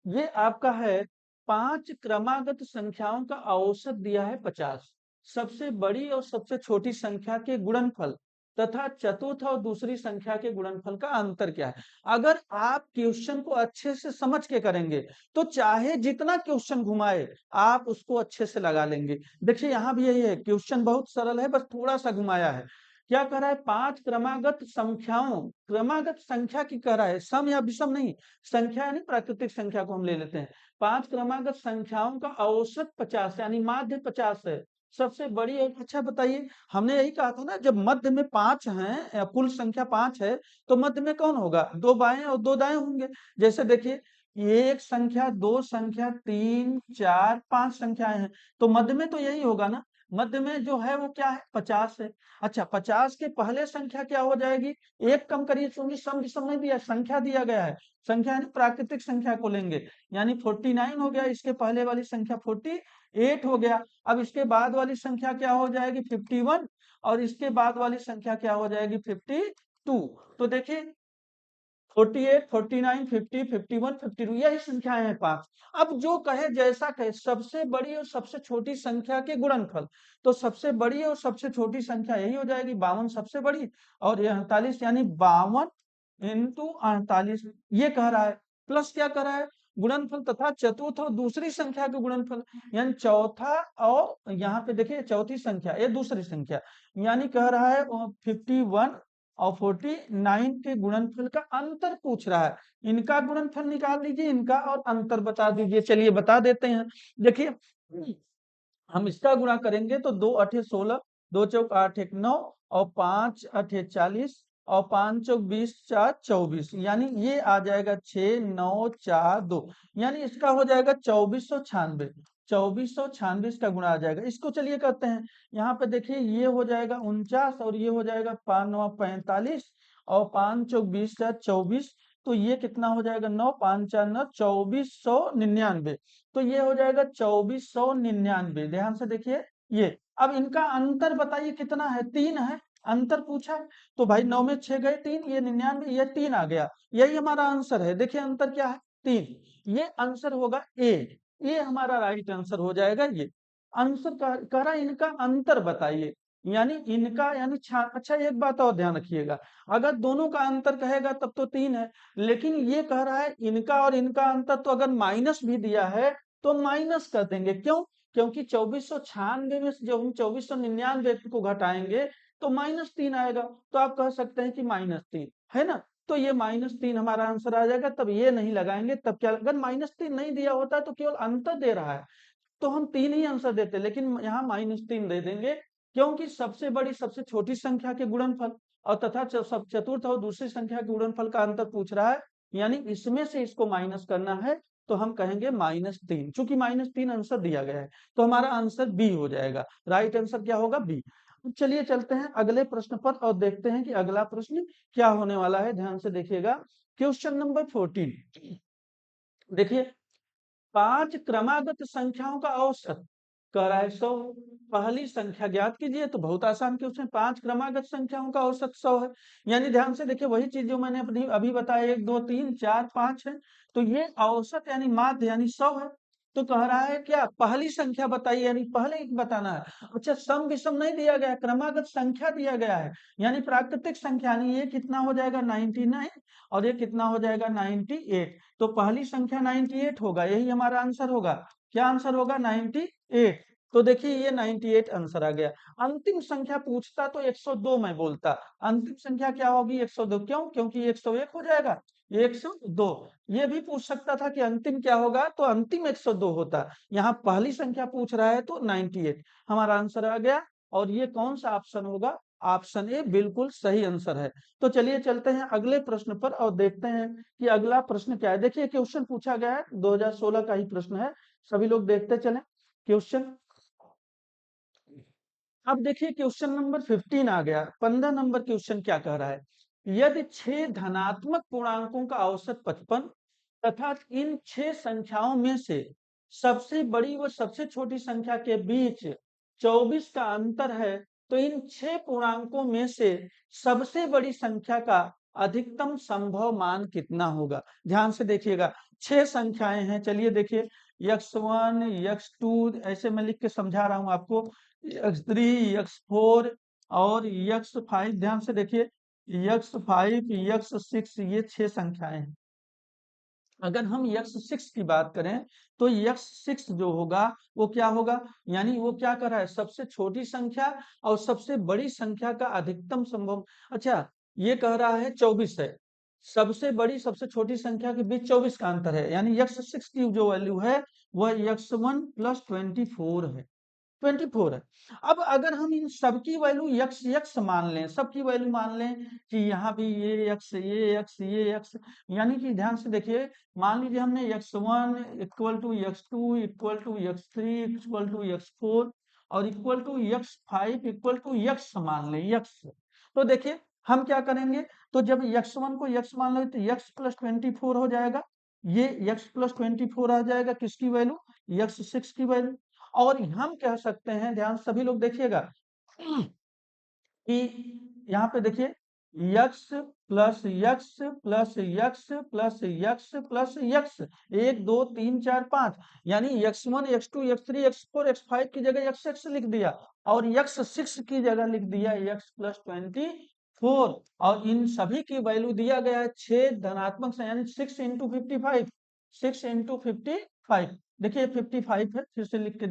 ये आपका है 5 क्रमागत संख्याओं का औसत दिया है 50। सबसे बड़ी और सबसे छोटी संख्या के गुणनफल तथा चतुर्थ और दूसरी संख्या के गुणनफल का अंतर क्या है? अगर आप क्वेश्चन को अच्छे से समझ के करेंगे तो चाहे जितना क्वेश्चन घुमाए आप उसको अच्छे से लगा लेंगे। देखिए यहाँ भी यही है, क्वेश्चन बहुत सरल है, बस थोड़ा सा घुमाया है। क्या कह रहा है? 5 क्रमागत संख्याओं, क्रमागत संख्या की कह रहा है, सम या विषम नहीं, संख्या यानी प्राकृतिक संख्या को हम ले लेते हैं। 5 क्रमागत संख्याओं का औसत 50, यानी माध्य 50 है, सबसे बड़ी है। अच्छा बताइए, हमने यही कहा था ना, जब मध्य में 5 हैं या कुल संख्या 5 है तो मध्य में कौन होगा? 2 बाएं और 2 दाएं होंगे। जैसे देखिए एक संख्या, दो संख्या, 3 4 5 संख्याएं हैं, तो मध्य में तो यही होगा ना। मध्य में जो है वो क्या है? 50 है। अच्छा 50 के पहले संख्या क्या हो जाएगी? एक कम करिए, क्योंकि सम विषम नहीं दिया, संख्या दिया गया है, संख्या यानी प्राकृतिक संख्या को लेंगे, यानी 49 हो गया, इसके पहले वाली संख्या 48 हो गया। अब इसके बाद वाली संख्या क्या हो जाएगी? 51, और इसके बाद वाली संख्या क्या हो जाएगी? 52। तो देखिए 48 49 50 51 52, यही संख्याएं हैं 5। अब जो कहे जैसा कहे, सबसे बड़ी और सबसे छोटी संख्या के गुणनफल, तो सबसे बड़ी और सबसे छोटी संख्या यही हो जाएगी, 52 सबसे बड़ी और ये 48, यानी 52 इंटू 48, ये कह रहा है। प्लस क्या कर रहा है? गुणनफल तथा चतुर्थ और दूसरी संख्या के गुणनफल, यानी चौथा और यहाँ पे देखिए चौथी संख्या, ये दूसरी संख्या, यानी कह रहा है 51 और 49 के गुणनफल का अंतर पूछ रहा है। इनका गुणनफल निकाल लीजिए, इनका और अंतर बता दीजिए। चलिए बता देते हैं। देखिए हम इसका गुणा करेंगे तो 2 अठे 16, 2 चौक 8 एक 9 और 5 अठे 40 और 5 चौक 20 4 24, यानी ये आ जाएगा 6 9 4 2, यानी इसका हो जाएगा 2496। 2496 इसका गुणा आ जाएगा। इसको चलिए करते हैं। यहाँ पे देखिए ये हो जाएगा 49 और ये हो जाएगा 5 9 45 और 5 चौक 20 4 24, तो ये कितना हो जाएगा 9 5 4 9 2499। तो ये हो जाएगा 2499। ध्यान से देखिए ये। अब इनका अंतर बताइए कितना है, 3 है। अंतर पूछा है तो भाई 9 में 6 गए 3, ये 99, ये 3 आ गया। यही हमारा आंसर है। देखिए अंतर क्या है, 3। ये आंसर होगा ए। ये हमारा राइट आंसर हो जाएगा। ये आंसर कह रहा है इनका अंतर बताइए, यानी इनका यानी अच्छा एक बात और ध्यान रखिएगा, अगर दोनों का अंतर कहेगा तब तो 3 है, लेकिन ये कह रहा है इनका और इनका अंतर, तो अगर माइनस भी दिया है तो माइनस कर देंगे। क्यों? क्योंकि 2496 में से जब हम 2499 को घटाएंगे तो -3 आएगा, तो आप कह सकते हैं कि -3 है ना। तो ये -3 हमारा आंसर आ जाएगा। तब ये नहीं लगाएंगे, तब क्या, अगर -3 नहीं दिया होता तो केवल अंतर दे रहा है तो हम 3 ही आंसर देते, लेकिन यहाँ -3 दे देंगे, क्योंकि सबसे बड़ी सबसे छोटी संख्या के गुणनफल और तथा सब चतुर्थ और दूसरी संख्या के गुणनफल का अंतर पूछ रहा है, यानी इसमें से इसको माइनस करना है, तो हम कहेंगे -3। चूंकि -3 आंसर दिया गया है तो हमारा आंसर बी हो जाएगा। राइट आंसर क्या होगा, बी। चलिए चलते हैं अगले प्रश्न पर और देखते हैं कि अगला प्रश्न क्या होने वाला है। ध्यान से देखिएगा। Question number 14। देखिए 5 क्रमागत संख्याओं का औसत कह रहा है 100। पहली संख्या ज्ञात कीजिए, तो बहुत आसान क्वेश्चन। 5 क्रमागत संख्याओं का औसत 100 है, यानी ध्यान से देखिए वही चीज जो मैंने अपनी अभी बताया, 1 2 3 4 5 है, तो ये औसत यानी माध्य यानी 100 है। तो कह रहा है क्या, पहली संख्या बताइए, यानी पहले ही बताना है। अच्छा सम विषम नहीं दिया गया, क्रमागत संख्या दिया गया है, यानी प्राकृतिक संख्या, यानी ये कितना हो जाएगा 99 और ये कितना हो जाएगा 98। तो पहली संख्या 98 होगा, यही हमारा आंसर होगा। क्या आंसर होगा, 98। तो देखिए ये 98 आंसर आ गया। अंतिम संख्या पूछता तो 102 मैं बोलता। अंतिम संख्या क्या होगी, 102। क्यों? क्योंकि 101 हो जाएगा, 102। ये भी पूछ सकता था कि अंतिम क्या होगा, तो अंतिम 102 होता। यहाँ पहली संख्या पूछ रहा है तो 98 हमारा आंसर आ गया। और ये कौन सा ऑप्शन होगा, ऑप्शन ए बिल्कुल सही आंसर है। तो चलिए चलते हैं अगले प्रश्न पर और देखते हैं कि अगला प्रश्न क्या है। देखिए क्वेश्चन पूछा गया है 2016 का ही प्रश्न है, सभी लोग देखते चलें क्वेश्चन। अब देखिए क्वेश्चन नंबर 15 आ गया। 15 नंबर क्वेश्चन क्या कह रहा है, यदि 6 धनात्मक पूर्णांकों का औसत 55 तथा इन 6 संख्याओं में से सबसे बड़ी व सबसे छोटी संख्या के बीच 24 का अंतर है, तो इन 6 पूर्णांकों में से सबसे बड़ी संख्या का अधिकतम संभव मान कितना होगा। ध्यान से देखिएगा, 6 संख्याएं हैं। चलिए देखिए x1 x2 ऐसे मैं लिख के समझा रहा हूं आपको, x3 x4 और x5। ध्यान से देखिए x5 x6, ये 6 संख्याएं हैं। अगर हम x6 की बात करें तो x6 जो होगा वो क्या होगा, यानी वो क्या कर रहा है, सबसे छोटी संख्या और सबसे बड़ी संख्या का अधिकतम संभव। अच्छा ये कह रहा है 24 है, सबसे बड़ी सबसे छोटी संख्या के बीच 24 का अंतर है, यानी x6 की जो वैल्यू है वह x1 + 24 है। 24 है। अब अगर हम इन सबकी वैल्यू यक्स यक्स मान लें, सबकी वैल्यू मान लें कि यहाँ भी ये यक्स ये यक्स ये यक्स, यानी कि ध्यान से देखिए, मान लीजिए हमने x1 equal to x2 equal to x3 equal to x4 और equal to x5 equal to X मान लें, यक्स। तो देखिए हम क्या करेंगे, तो जब x1 को यक्स मान लो तो x + 24 हो जाएगा। ये x + 24 आ जाएगा, किसकी वैल्यू, x6 की वैल्यू। और हम कह सकते हैं, ध्यान सभी लोग देखिएगा कि यहाँ पे देखिए x plus x plus x plus x plus x, 1 2 3 4 5, यानी x1 x2 x3 x4 x5 की जगह x6 लिख दिया और x6 की जगह लिख दिया x + 24। और इन सभी की वैल्यू दिया गया है 6 धनात्मक से, यानी 6 × 55। 6 इंटू 55। देखिए 55 है, फिर से लिख के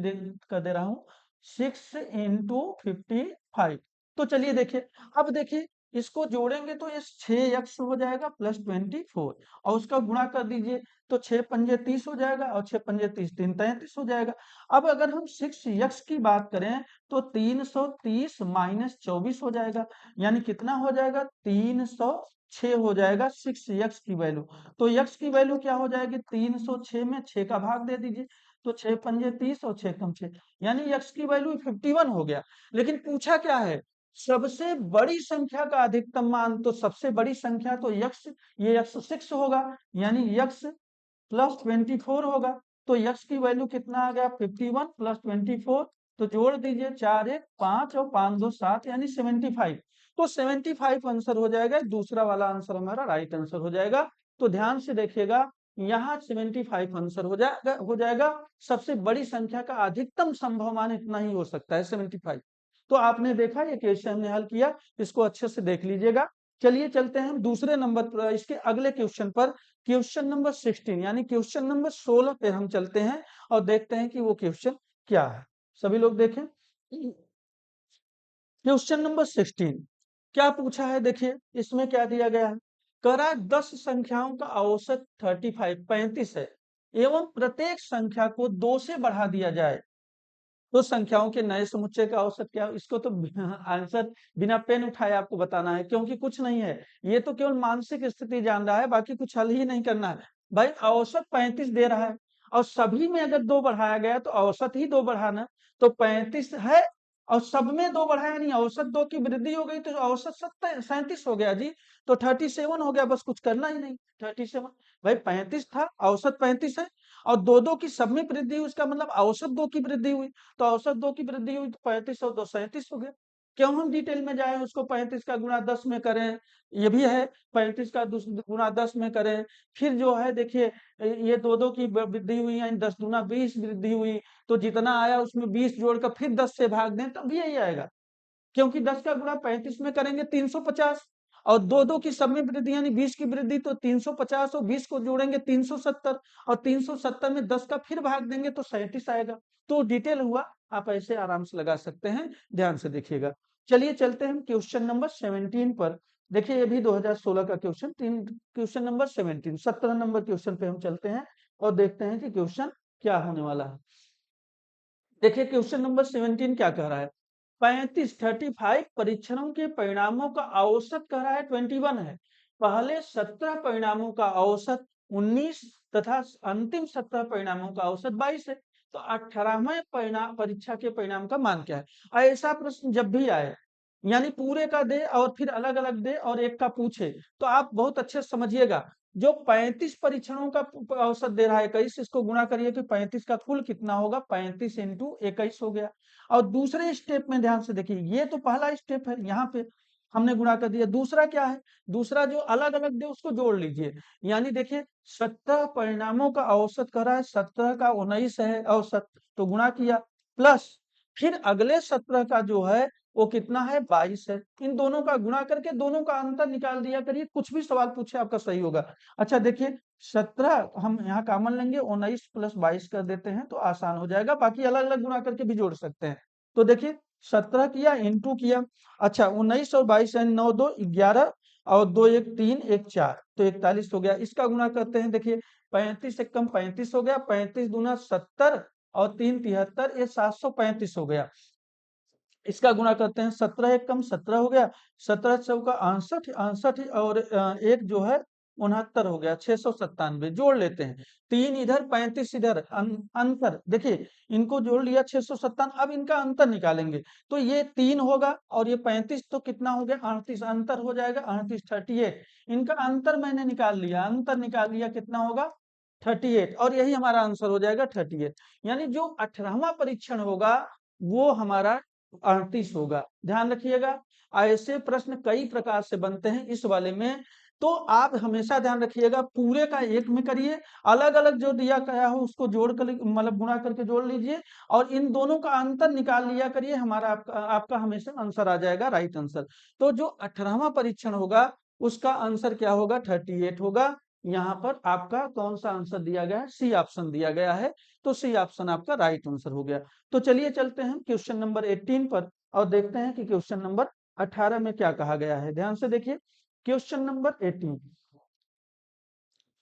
कर दे रहा हूँ, 6 इंटू 55। तो चलिए देखिए, अब देखिए इसको जोड़ेंगे तो ये 6x हो जाएगा प्लस 24, और उसका गुणा कर दीजिए तो 6 पंजे 30 हो जाएगा, और 6 पंजे 30, 3 33 हो जाएगा। अब अगर हम 6x की बात करें तो 330 माइनस 24 हो जाएगा, यानी कितना हो जाएगा, 306 हो जाएगा 6x की वैल्यू। तो x की वैल्यू क्या हो जाएगी, 306 में 6 का भाग दे दीजिए, तो 6 पंजे 30 और 6 कम 6, यानी x की वैल्यू 51 हो गया। लेकिन पूछा क्या है, सबसे बड़ी संख्या का अधिकतम मान, तो सबसे बड़ी संख्या तो x, ये x 6 होगा, यानी x प्लस 24 होगा। तो x की वैल्यू कितना आ गया, 51 प्लस 24, तो जोड़ दीजिए 4 1 5 और 5 2 7, यानी 75। तो 75 आंसर हो जाएगा, दूसरा वाला आंसर हमारा राइट आंसर हो जाएगा। तो ध्यान से देखिएगा, यहाँ 75 आंसर हो जाएगा। सबसे बड़ी संख्या का अधिकतम संभव मान इतना ही हो सकता है, 75। तो आपने देखा ये क्वेश्चन हमने हल किया, इसको अच्छे से देख लीजिएगा। चलिए चलते हैं हम दूसरे नंबर पर, इसके अगले क्वेश्चन पर, क्वेश्चन नंबर 16 यानी क्वेश्चन नंबर 16 पे हम चलते हैं और देखते हैं कि वो क्वेश्चन क्या है। सभी लोग देखें, क्वेश्चन नंबर 16 क्या पूछा है, देखिए इसमें क्या दिया गया है। कह रहा है 10 संख्याओं का औसत 35 है, एवं प्रत्येक संख्या को 2 से बढ़ा दिया जाए तो संख्याओं के नए समुच्चय का औसत क्या हो? इसको तो आंसर बिना पेन उठाए आपको बताना है, क्योंकि कुछ नहीं है, ये तो केवल मानसिक स्थिति जान रहा है, बाकी कुछ हल ही नहीं करना है। भाई औसत 35 दे रहा है, और सभी में अगर 2 बढ़ाया गया तो औसत ही 2 बढ़ाना, तो 35 है और सब में 2 बढ़ाया नहीं, औसत 2 की वृद्धि हो गई तो औसत 37 हो गया जी। तो 37 हो गया, बस कुछ करना ही नहीं, 37। भाई 35 था, औसत 35 है, और 2 की सब में वृद्धि हुई, उसका मतलब औसत 2 की वृद्धि हुई, तो औसत 2 की वृद्धि हुई तो 35 और 2 37 हो गया। क्यों हम डिटेल में जाए, उसको 35 का गुणा 10 में करें, ये भी है, 35 का गुणा 10 में करें, फिर जो है देखिए ये 2 की वृद्धि हुई, यानी 10 दूना 20 वृद्धि हुई, तो जितना आया उसमें 20 जोड़कर फिर 10 से भाग दें तब भी यही आएगा, क्योंकि 10 का गुणा 35 में करेंगे 350, और 2 की सब में वृद्धि यानी 20 की वृद्धि, तो 350 और 20 को जोड़ेंगे 370, और 370 में 10 का फिर भाग देंगे तो 37 आएगा। तो डिटेल हुआ, आप ऐसे आराम से लगा सकते हैं, ध्यान से देखिएगा। चलिए चलते हैं क्वेश्चन नंबर 17 पर। देखिए ये भी 2016 का question, question number 17, 17 number question पे हम चलते हैं और देखते हैं कि क्वेश्चन क्या होने वाला है। देखिए क्वेश्चन नंबर 17 क्या कह रहा है, 35 परीक्षणों के परिणामों का औसत कह रहा है 21 है, पहले 17 परिणामों का औसत 19 तथा अंतिम 17 परिणामों का औसत 22 है, तो 18वें परिणाम परीक्षा के परिणाम का मान क्या है। ऐसा प्रश्न जब भी आए, यानी पूरे का दे और फिर अलग अलग दे और एक का पूछे, तो आप बहुत अच्छे से समझिएगा, जो 35 परीक्षणों का औसत दे रहा है 21, इसको गुणा करिए कि 35 का कुल कितना होगा, 35 इंटू 21 हो गया। और दूसरे स्टेप में ध्यान से देखिए, ये तो पहला स्टेप है, यहाँ पे हमने गुणा कर दिया। दूसरा क्या है, दूसरा जो अलग अलग दे उसको जोड़ लीजिए, यानी देखिए 17 परिणामों का औसत कर रहा है, 17 का 19 है औसत, तो गुणा किया, प्लस फिर अगले 17 का जो है वो कितना है, 22 है। इन दोनों का गुणा करके दोनों का अंतर निकाल दिया करिए, कुछ भी सवाल पूछे आपका सही होगा। अच्छा देखिए 17 हम यहाँ कॉमन लेंगे, 19 प्लस 22 कर देते हैं तो आसान हो जाएगा, बाकी अलग अलग गुणा करके भी जोड़ सकते हैं। तो देखिए 17 किया, इंटू किया, अच्छा 19 और 22 यानी 9 2 11, और 2 1 3 1 4, तो 41 हो गया। इसका गुणा करते हैं, देखिए 35 से कम 35 हो गया, 35 दूना 70 और 3 73, ये 735 हो गया। इसका गुणा करते हैं, 17 एक कम 17 हो गया, 17 चौका 68, 68 और एक जो है 69 हो गया, 697 जोड़ लेते हैं, 3 इधर 35 इधर, अंतर देखिए इनको जोड़ लिया 697, अब इनका अंतर निकालेंगे, तो ये 3 होगा और ये 35 तो कितना हो गया 38, अंतर हो जाएगा 38, 38, इनका अंतर मैंने निकाल लिया, अंतर निकाल लिया कितना होगा 38, और यही हमारा आंसर हो जाएगा 38, यानी जो 18वां परीक्षण होगा वो हमारा 38 होगा। ध्यान रखिएगा, ऐसे प्रश्न कई प्रकार से बनते हैं इस वाले में, तो आप हमेशा ध्यान रखिएगा पूरे का एक में करिए, अलग अलग जो दिया गया हो उसको जोड़ कर मतलब गुणा करके जोड़ लीजिए, और इन दोनों का अंतर निकाल लिया करिए, हमारा आपका हमेशा आंसर आ जाएगा राइट आंसर। तो जो 18वां परीक्षण होगा उसका आंसर क्या होगा 38 होगा, यहाँ पर आपका कौन सा आंसर दिया गया है, सी ऑप्शन दिया गया है। तो सी ऑप्शन आपका राइट आंसर हो गया। तो चलिए चलते हैं क्वेश्चन नंबर 18 पर और देखते हैं कि क्वेश्चन नंबर 18 में क्या कहा गया है। ध्यान से देखिए क्वेश्चन नंबर 18,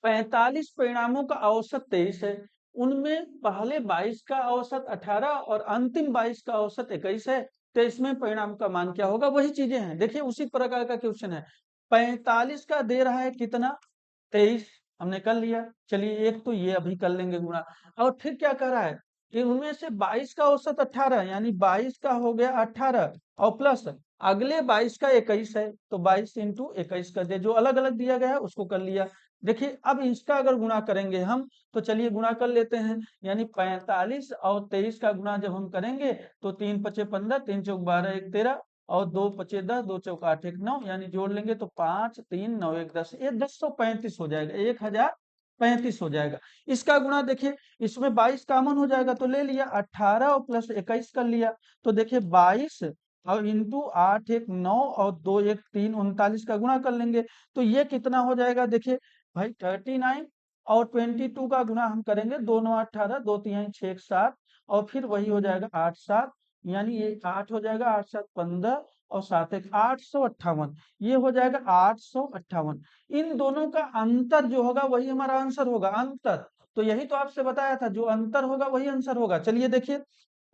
45 परिणामों का औसत 23 है, उनमें पहले 22 का औसत 18 और अंतिम 22 का औसत 21 है। 23 में परिणाम का मान क्या होगा? वही चीजें हैं, देखिए उसी प्रकार का क्वेश्चन है। 45 का दे रहा है कितना? 23, हमने कर लिया। चलिए एक तो ये अभी कर लेंगे गुणा। और फिर क्या कर रहा है कि उनमें से 22 का औसत 18, यानी 22 का हो गया 18 और प्लस अगले 22 का 21 है, तो 22 इंटू 21 कर दे, जो अलग अलग दिया गया है उसको कर लिया। देखिए अब इसका अगर गुणा करेंगे हम, तो चलिए गुणा कर लेते हैं। यानी 45 और 23 का गुणा जब हम करेंगे तो 3 पचे 15, 3 चौक 12, 1 13 और 2 पचे 10, 2 चौक 8, 1 9, यानी जोड़ लेंगे तो 5 3 9 1 10, ये 1035 हो जाएगा, 1035 हो जाएगा। इसका गुणा देखिए, इसमें 22 कॉमन हो जाएगा तो ले लिया, 18 और प्लस 21 कर लिया। तो देखिए 22 और इंटू 8 1 9 और 2 1 3, 39 का गुणा कर लेंगे तो ये कितना हो जाएगा? देखिए भाई 39 और 22 का गुणा हम करेंगे, 2 9 18, 2 3 6 1 7 और फिर वही हो जाएगा 8 7, यानी ये 8 हो जाएगा, 8 7 15 और 7 1 858, ये हो जाएगा 858। इन दोनों का अंतर जो होगा वही हमारा आंसर होगा, अंतर। तो यही तो आपसे बताया था, जो अंतर होगा वही आंसर होगा। चलिए देखिए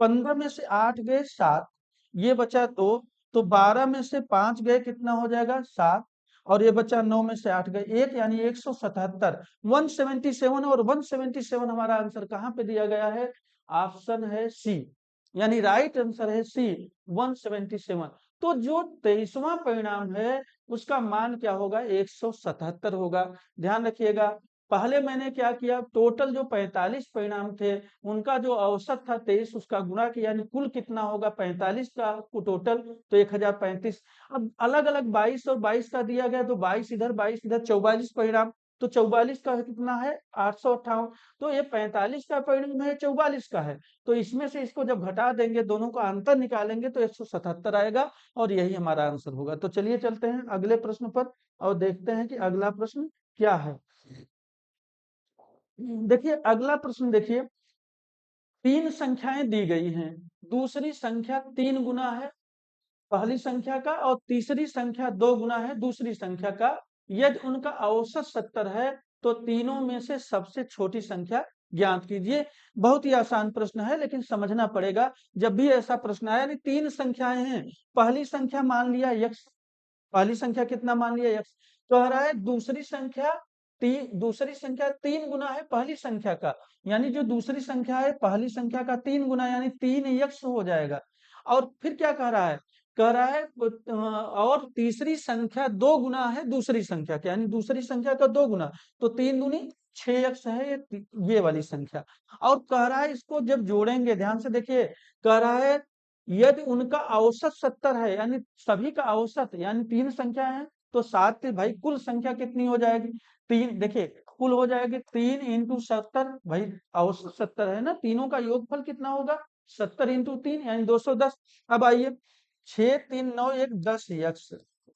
15 में से 8 गए 7, ये बचा 2, तो 12 में से 5 गए कितना हो जाएगा? 7, और ये बचा 9 में से 8 गए 1, यानी 177, 177। और 177 हमारा आंसर कहाँ पे दिया गया है? ऑप्शन है सी, यानी राइट आंसर है सी 177। तो जो 23वां परिणाम है उसका मान क्या होगा? 177 होगा। ध्यान रखिएगा, पहले मैंने क्या किया, टोटल जो 45 परिणाम थे उनका जो औसत था 23, उसका गुणा किया, यानी कुल कितना होगा 45 का टोटल, तो 1035। अब अलग अलग 22 और 22 का दिया गया तो 22 इधर 22 इधर, 44 परिणाम, तो 44 का कितना है? 858। तो ये 45 का परिणाम है, 44 का है, तो इसमें से इसको जब घटा देंगे, दोनों का अंतर निकालेंगे तो 177 आएगा और यही हमारा आंसर होगा। तो चलिए चलते हैं अगले प्रश्न पर और देखते हैं कि अगला प्रश्न क्या है। देखिए अगला प्रश्न देखिए, तीन संख्याएं दी गई हैं, दूसरी संख्या 3 गुना है पहली संख्या का और तीसरी संख्या 2 गुना है दूसरी संख्या का। यदि उनका औसत 70 है तो तीनों में से सबसे छोटी संख्या ज्ञात कीजिए। बहुत ही आसान प्रश्न है, लेकिन समझना पड़ेगा। जब भी ऐसा प्रश्न आया, नहीं तीन संख्याएं हैं, पहली संख्या मान लिया यक्स, पहली संख्या कितना मान लिया? यक्स। तो आ रहा है दूसरी संख्या 3 गुना है पहली संख्या का, यानी जो दूसरी संख्या है पहली संख्या का 3 गुना, यानी 3 यक्स हो जाएगा। और फिर क्या कह रहा है? कह रहा है और तीसरी संख्या 2 गुना है दूसरी संख्या का, यानी दूसरी संख्या का 2 गुना, तो 3 दूनी 6 यक्स है ये वाली संख्या। और कह रहा है इसको जब जोड़ेंगे, ध्यान से देखिए, कह रहा है यदि उनका औसत 70 है, यानी सभी का औसत, यानी तीन संख्या है तो 7 भाई कुल संख्या कितनी हो जाएगी? तीन, देखिए कुल हो जाएगी 3 इंटू 70, भाई औसत 70 है ना, तीनों का योगफल कितना होगा? 70 इंटू 3 यानी 210। अब आइए 6 3 9 1 10 यक्स,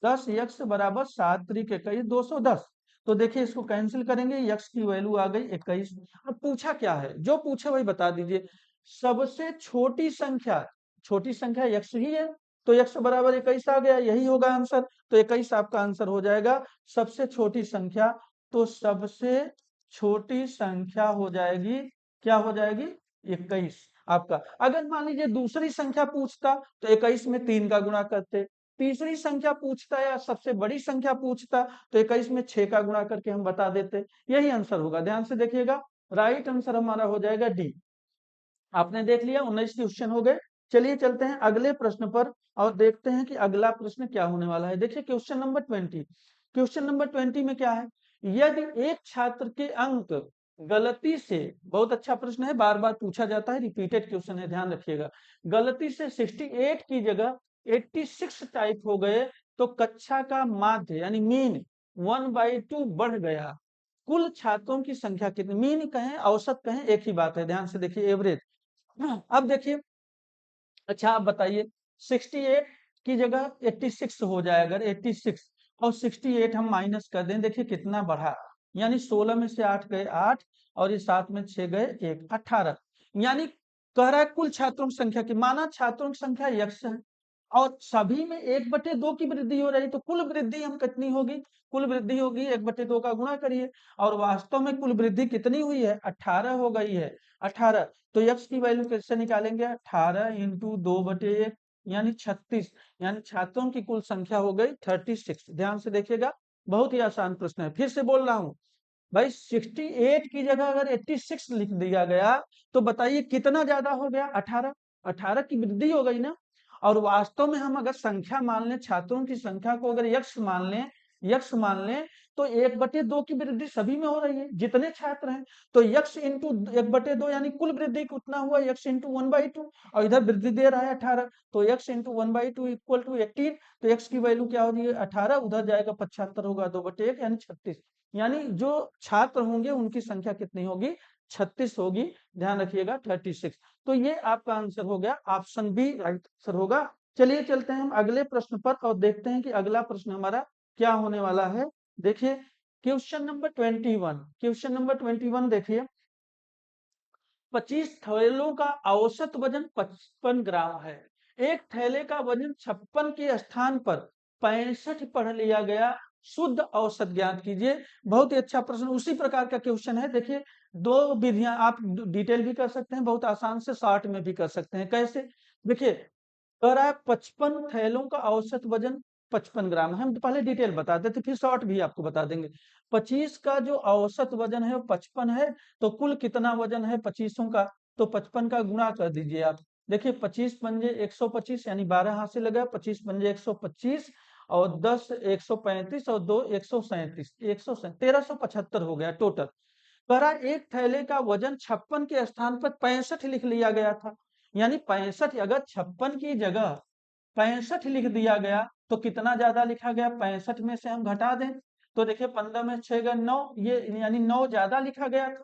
10 यक्स बराबर 7 त्रिक 21, 210। तो देखिए इसको कैंसिल करेंगे, यक्स की वैल्यू आ गई 21। अब पूछा क्या है? जो पूछे वही बता दीजिए। सबसे छोटी संख्या यक्स ही है, तो यक्स बराबर 21 आ गया, यही होगा आंसर। तो 21 आपका आंसर हो जाएगा। सबसे छोटी संख्या, तो सबसे छोटी संख्या हो जाएगी, क्या हो जाएगी? 21 आपका। अगर मान लीजिए दूसरी संख्या पूछता तो 21 में 3 का गुणा करते, तीसरी संख्या पूछता या सबसे बड़ी संख्या पूछता तो 21 में 6 का गुणा करके हम बता देते, यही आंसर होगा। ध्यान से देखिएगा, राइट आंसर हमारा हो जाएगा डी। आपने देख लिया, 19 क्वेश्चन हो गए। चलिए चलते हैं अगले प्रश्न पर और देखते हैं कि अगला प्रश्न क्या होने वाला है। देखिए क्वेश्चन नंबर 20, क्वेश्चन नंबर 20 में क्या है? यदि एक छात्र के अंक गलती से, बहुत अच्छा प्रश्न है, बार बार पूछा जाता है, रिपीटेड क्वेश्चन है, ध्यान रखिएगा, गलती से 68 की जगह 86 टाइप हो गए तो कक्षा का माध्य यानी मीन 1/2 बढ़ गया, कुल छात्रों की संख्या कितनी? मीन कहें औसत कहें एक ही बात है, ध्यान से देखिए, एवरेज। अब देखिए, अच्छा आप बताइए, 68 की जगह 86 हो जाए, अगर 86 और 68 हम माइनस कर दें, देखिए कितना बढ़ा, यानी 16 में से 8 गए 8 और ये 7 में 6 गए 1, 18। यानी कह रहा है कुल छात्रों की संख्या की, माना छात्रों की संख्या यक्ष है और सभी में 1/2 की वृद्धि हो रही, तो कुल वृद्धि हम कितनी होगी, कुल वृद्धि होगी 1/2 का गुणा करिए, और वास्तव में कुल वृद्धि कितनी हुई है, 18 हो गई है, 18। तो यक्ष की वैल्यू कैसे निकालेंगे, 18 इंटू 2/1 यानी 36, यानी छात्रों की कुल संख्या हो गई 36। ध्यान से देखिएगा, बहुत ही आसान प्रश्न है, फिर से बोल रहा हूं भाई, 68 की जगह अगर 86 लिख दिया गया तो बताइए कितना ज्यादा हो गया, 18, 18 की वृद्धि हो गई ना। और वास्तव में हम अगर संख्या मान लें, छात्रों की संख्या को अगर यक्ष मान लें, यक्ष मान लें, तो 1/2 की वृद्धि सभी में हो रही है जितने छात्र हैं। तो यक्ष इंटू 1/2 यानी कुल वृद्धि कितना हुआ, यक्ष इंटू 1/2, और इधर वृद्धि दे रहा है 18, तो यक्ष इंटू 1/2 इक्वल टू 18। तो यक्ष की वैल्यू क्या हो रही है, 18, उधर जाएगा 75 होगा 2/1 यानी 36। यानी जो छात्र होंगे उनकी संख्या कितनी होगी, 36 होगी। ध्यान रखिएगा 36। तो ये आपका आंसर हो गया, ऑप्शन बी राइट आंसर होगा। चलिए चलते हैं हम अगले प्रश्न पर और देखते हैं कि अगला प्रश्न हमारा क्या होने वाला है। देखिए क्वेश्चन नंबर 21, क्वेश्चन नंबर 21 देखिए, 25 थैलों का औसत वजन 55 ग्राम है, एक थैले का वजन 56 के स्थान पर 65 पढ़ लिया गया, शुद्ध औसत ज्ञात कीजिए। बहुत ही अच्छा प्रश्न, उसी प्रकार का क्वेश्चन है। देखिए दो विधियां आप डिटेल भी कर सकते हैं, बहुत आसान से शॉर्ट में भी कर सकते हैं। कैसे, देखिए कह रहा है 55 थैलों का औसत वजन 55 ग्राम, हम पहले डिटेल बता देते फिर शॉर्ट भी आपको बता देंगे। 25 का जो औसत वजन है वो 55 है, तो कुल कितना वजन है 25 का, तो 55 का गुणा कर दीजिए आप। देखिए 25 पंजे 125 यानी 12 हाथ से लगा, 25 पंजे 125 और 10 135 और 2 137, 1375 हो गया टोटल। कह रहा एक थैले का वजन 56 के स्थान पर 65 लिख लिया गया था, यानी 65, अगर 56 की जगह 65 लिख दिया गया तो कितना ज्यादा लिखा गया, 65 में से हम घटा दें तो देखिए 15 में 6 गए 9, ये यानी 9 ज्यादा लिखा गया था।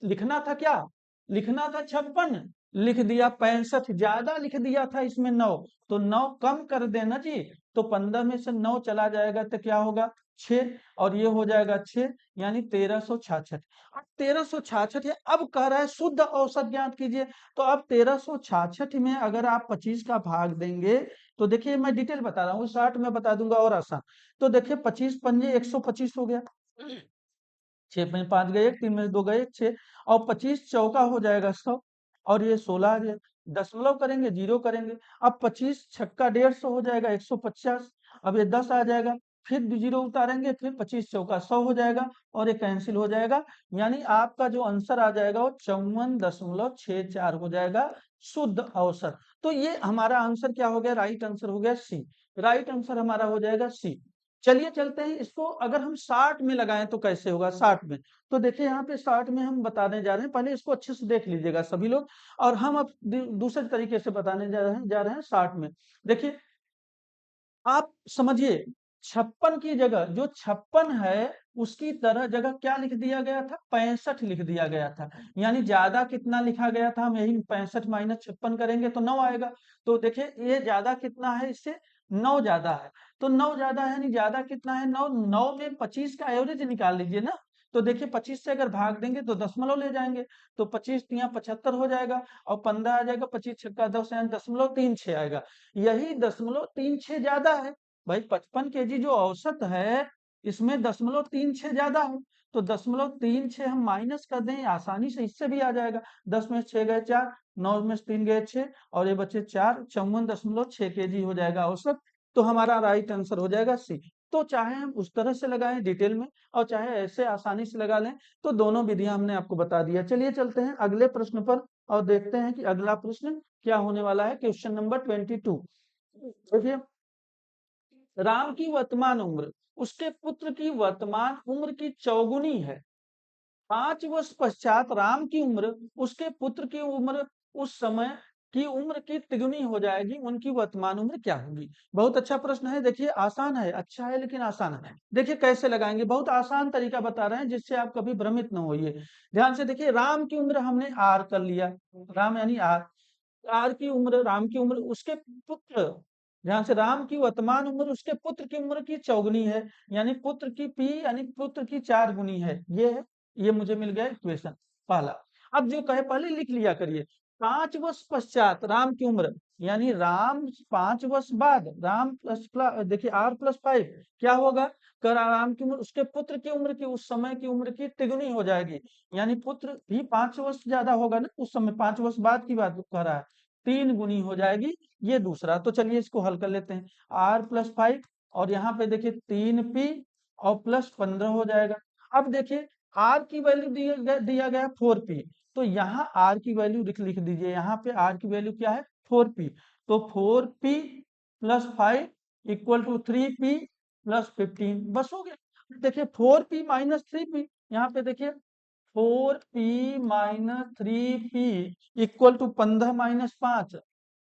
लिखना था क्या, लिखना था 56, लिख दिया 65, ज्यादा लिख दिया था इसमें 9, तो 9 कम कर देना जी, तो 15 में से 9 चला जाएगा तो क्या होगा 6, और ये हो जाएगा 6, यानी 1366। अब 1366 है, अब कह रहा है शुद्ध औसत ज्ञात कीजिए। तो अब 1366 में अगर आप 25 का भाग देंगे, तो देखिए मैं डिटेल बता रहा हूँ, 60 में बता दूंगा और आसान। तो देखिए 25 पंजे 125 हो गया, 6 में 5 गए 1, 3 में 2 गए 6, और 25 चौका हो जाएगा 100, और ये 16 आ गया, दशमलव करेंगे जीरो करेंगे। अब 25 छक्का 150 हो जाएगा 150, अब ये 10 आ जाएगा, फिर जीरो उतारेंगे, फिर 25 चौका 100 हो जाएगा, और ये कैंसिल हो जाएगा। यानी आपका जो आंसर आ जाएगा वो 54.64 हो जाएगा शुद्ध औसत। तो ये हमारा आंसर क्या हो गया, राइट आंसर हो गया सी, राइट आंसर हमारा हो जाएगा सी। चलिए चलते हैं, इसको अगर हम 60 में लगाएं तो कैसे होगा 60 में। तो देखिए यहाँ पे 60 में हम बताने जा रहे हैं, पहले इसको अच्छे से देख लीजिएगा सभी लोग, और हम अब दूसरे तरीके से बताने जा रहे हैं 60 में। देखिए आप समझिए, 56 की जगह जो 56 है उसकी तरह जगह क्या लिख दिया गया था, 65 लिख दिया गया था। यानी ज्यादा कितना लिखा गया था, हम यही 65 माइनस 56 करेंगे तो 9 आएगा। तो देखिए ये ज्यादा कितना है, इससे 9 ज्यादा है, तो 9 ज्यादा है, यानी ज्यादा कितना है 9, 9 में 25 का एवरेज निकाल लीजिए ना। तो देखिए 25 से अगर भाग देंगे तो दशमलव ले जाएंगे, तो 25 तिया 75 हो जाएगा, और 15 आ जाएगा, 25 छक्का 10 यानी 0.36 आएगा। यही 0.36 ज्यादा है भाई, 55 kg जो औसत है इसमें 0.36 ज्यादा है, तो 0.36 हम माइनस कर दें आसानी से, इससे भी आ जाएगा। 10 में 6 गए 4, 9 में 3 गए 6, और ये बचे 4, 54.6 kg हो जाएगा औसत। तो हमारा राइट आंसर हो जाएगा सी। तो चाहे हम उस तरह से लगाएं डिटेल में, और चाहे ऐसे आसानी से लगा लें, तो दोनों विधियां हमने आपको बता दिया। चलिए चलते हैं अगले प्रश्न पर और देखते हैं कि अगला प्रश्न क्या होने वाला है। क्वेश्चन नंबर 22 देखिए, राम की वर्तमान उम्र उसके पुत्र की वर्तमान उम्र की चौगुनी है, 5 वर्ष पश्चात राम की उम्र उसके पुत्र की उम्र उस समय की उम्र की तिगुनी हो जाएगी, उनकी वर्तमान उम्र क्या होगी। बहुत अच्छा प्रश्न है, देखिए आसान है, अच्छा है लेकिन आसान है। देखिए कैसे लगाएंगे, बहुत आसान तरीका बता रहे हैं जिससे आप कभी भ्रमित न होइए। ध्यान से देखिए, राम की उम्र हमने आर कर लिया, राम यानी आर, आर की उम्र, राम की उम्र, उसके पुत्र ध्यान से, राम की वर्तमान उम्र उसके पुत्र की उम्र की चौगुनी है, यानी पुत्र की पी यानी पुत्र की 4 गुनी है। ये है, ये मुझे मिल गया इक्वेशन पहला। अब जो कहे पहले लिख लिया करिए, 5 वर्ष पश्चात राम की उम्र, यानी राम 5 वर्ष बाद राम देखिए r प्लस 5 क्या होगा, कर राम की उम्र उसके पुत्र की उम्र की उस समय की उम्र की तिगुनी हो जाएगी, यानी पुत्र भी 5 वर्ष ज्यादा होगा ना उस समय, 5 वर्ष बाद की बात कह रहा है, 3 गुनी हो जाएगी। ये दूसरा, तो चलिए इसको हल कर लेते हैं। r प्लस 5 और यहाँ पे देखिए 3p और प्लस 15 हो जाएगा। अब देखिए r की वैल्यू दिया गया 4p, तो यहाँ r की वैल्यू लिख दीजिए, यहाँ पे r की वैल्यू क्या है 4p, तो 4p plus 5 equal to 3p plus 15, बस हो गया। देखिए 4p माइनस 3p, यहाँ पे देखिए 4p minus 3p equal to 15 minus 5,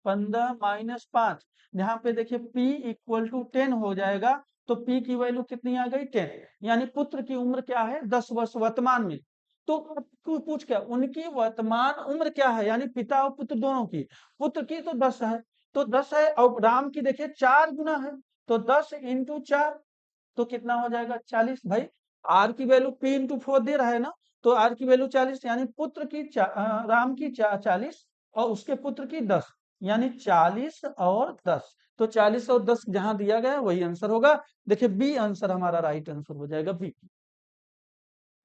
15 minus 5, यहाँ पे देखिए p इक्वल टू 10 हो जाएगा, तो p की वैल्यू कितनी आ गई 10, यानी पुत्र की उम्र क्या है 10 वर्ष वर्तमान में। तो आपको पूछ क्या, उनकी वर्तमान उम्र क्या है, यानी पिता और पुत्र दोनों की, पुत्र की तो 10 है, तो 10 है, और राम की देखिए 4 गुना है, तो 10 इंटू 4 तो कितना हो जाएगा 40। भाई आर की वैल्यू पी इंटू 4 दे रहा है ना, तो आर की वैल्यू 40, यानी पुत्र की राम की 40 और उसके पुत्र की 10, यानी 40 और 10, तो 40 और 10 जहां दिया गया वही आंसर होगा। देखिए बी आंसर हमारा राइट आंसर हो जाएगा, बी।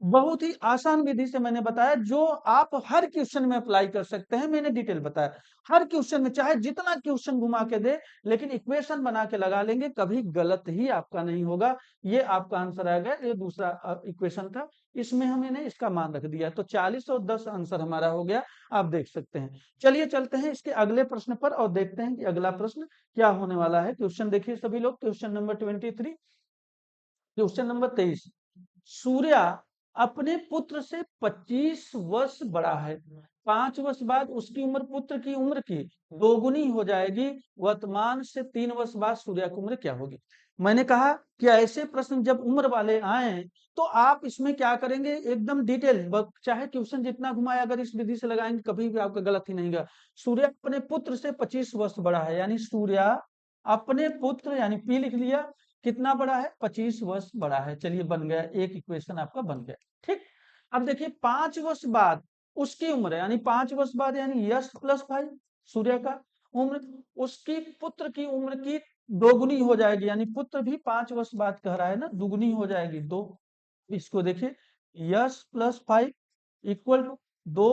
बहुत ही आसान विधि से मैंने बताया, जो आप हर क्वेश्चन में अप्लाई कर सकते हैं, मैंने डिटेल बताया। हर क्वेश्चन में चाहे जितना क्वेश्चन घुमा के दे, लेकिन इक्वेशन बना के लगा लेंगे, कभी गलत ही आपका नहीं होगा। ये आपका आंसर आएगा, ये दूसरा इक्वेशन था, इसमें हमने इसका मान रख दिया, तो 40 और 10 आंसर हमारा हो गया, आप देख सकते हैं। चलिए चलते हैं इसके अगले प्रश्न पर और देखते हैं कि अगला प्रश्न क्या होने वाला है। क्वेश्चन देखिए सभी लोग, question number 23, question number 23, Surya अपने पुत्र से 25 वर्ष बड़ा है, 5 वर्ष बाद उसकी उम्र पुत्र की उम्र की दोगुनी हो जाएगी, वर्तमान से 3 वर्ष बाद सूर्या की उम्र क्या होगी। मैंने कहा कि ऐसे प्रश्न जब उम्र वाले आए तो आप इसमें क्या करेंगे, एकदम डिटेल, चाहे क्वेश्चन जितना घुमाए अगर इस विधि से लगाएंगे कभी भी आपका गलत ही नहीं गया। सूर्या अपने पुत्र से 25 वर्ष बड़ा है, यानी सूर्या अपने पुत्र, यानी पी लिख लिया, कितना बड़ा है 25 वर्ष बड़ा है। चलिए बन गया, एक इक्वेशन आपका बन गया। ठीक, अब देखिए 5 वर्ष बाद उसकी उम्र, यानी 5 वर्ष बाद, यानी यश प्लस 5 सूर्य का उम्र, उसकी पुत्र की उम्र की दोगुनी हो जाएगी, यानी पुत्र भी 5 वर्ष बाद कह रहा है ना, दुगुनी हो जाएगी 2। इसको देखिए यश प्लस 5 इक्वल टू 2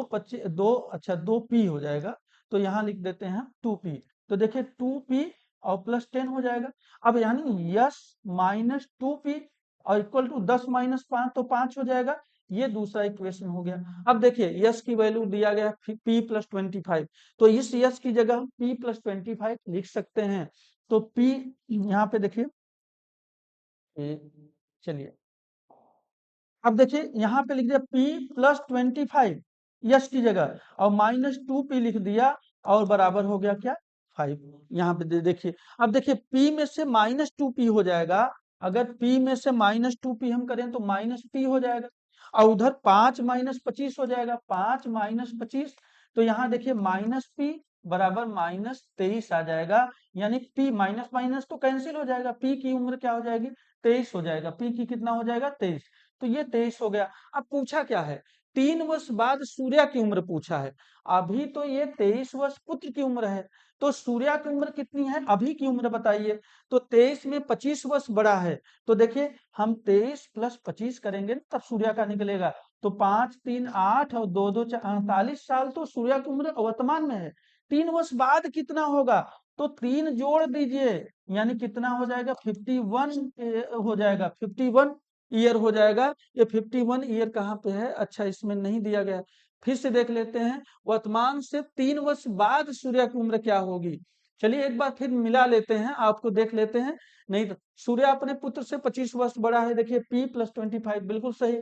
अच्छा 2p हो जाएगा, तो यहाँ लिख देते हैं 2p, तो देखिए 2p और प्लस 10 हो जाएगा। अब यानी यस माइनस 2p और इक्वल टू 10 माइनस 5, तो 5 हो जाएगा। ये दूसरा इक्वेशन हो गया। अब देखिए यस की वैल्यू दिया गया p प्लस 25, तो इस यस की जगह हम p प्लस 25 लिख सकते हैं, तो p यहाँ पे देखिए, चलिए अब देखिए यहाँ पे लिख दिया p प्लस 25 यस की जगह, और माइनस 2p लिख दिया, और बराबर हो गया क्या 5। यहाँ पे देखिए, अब देखिए p में से माइनस 2p हो जाएगा, अगर p में से माइनस 2p हम करें तो माइनस p हो जाएगा, और उधर 5 माइनस 25 हो जाएगा, 5 माइनस 25, तो यहाँ देखिए माइनस p बराबर माइनस 23 आ जाएगा, यानी p माइनस माइनस तो कैंसिल हो जाएगा, p की उम्र क्या हो जाएगी 23 हो जाएगा, p की कितना हो जाएगा 23, तो ये 23 हो गया। अब पूछा क्या है, 3 वर्ष बाद सूर्या की उम्र पूछा है, अभी तो ये 23 वर्ष पुत्र की उम्र है, तो सूर्या की उम्र कितनी है अभी की उम्र बताइए, तो 23 में 25 वर्ष बड़ा है, तो देखिए हम 23 प्लस 25 करेंगे तब सूर्या का निकलेगा, तो 5 3 8 और 2 2 48 साल तो सूर्या की उम्र वर्तमान में है। 3 वर्ष बाद कितना होगा, तो 3 जोड़ दीजिए, यानी कितना हो जाएगा 51 हो जाएगा, 51 ईयर हो जाएगा। ये 51 ईयर कहाँ पे है, अच्छा इसमें नहीं दिया गया, फिर से देख लेते हैं, वर्तमान से 3 वर्ष बाद सूर्य की उम्र क्या होगी। चलिए एक बार फिर मिला लेते हैं, आपको देख लेते हैं, नहीं तो सूर्य अपने पुत्र से 25 वर्ष बड़ा है, देखिए p प्लस 25 बिल्कुल सही।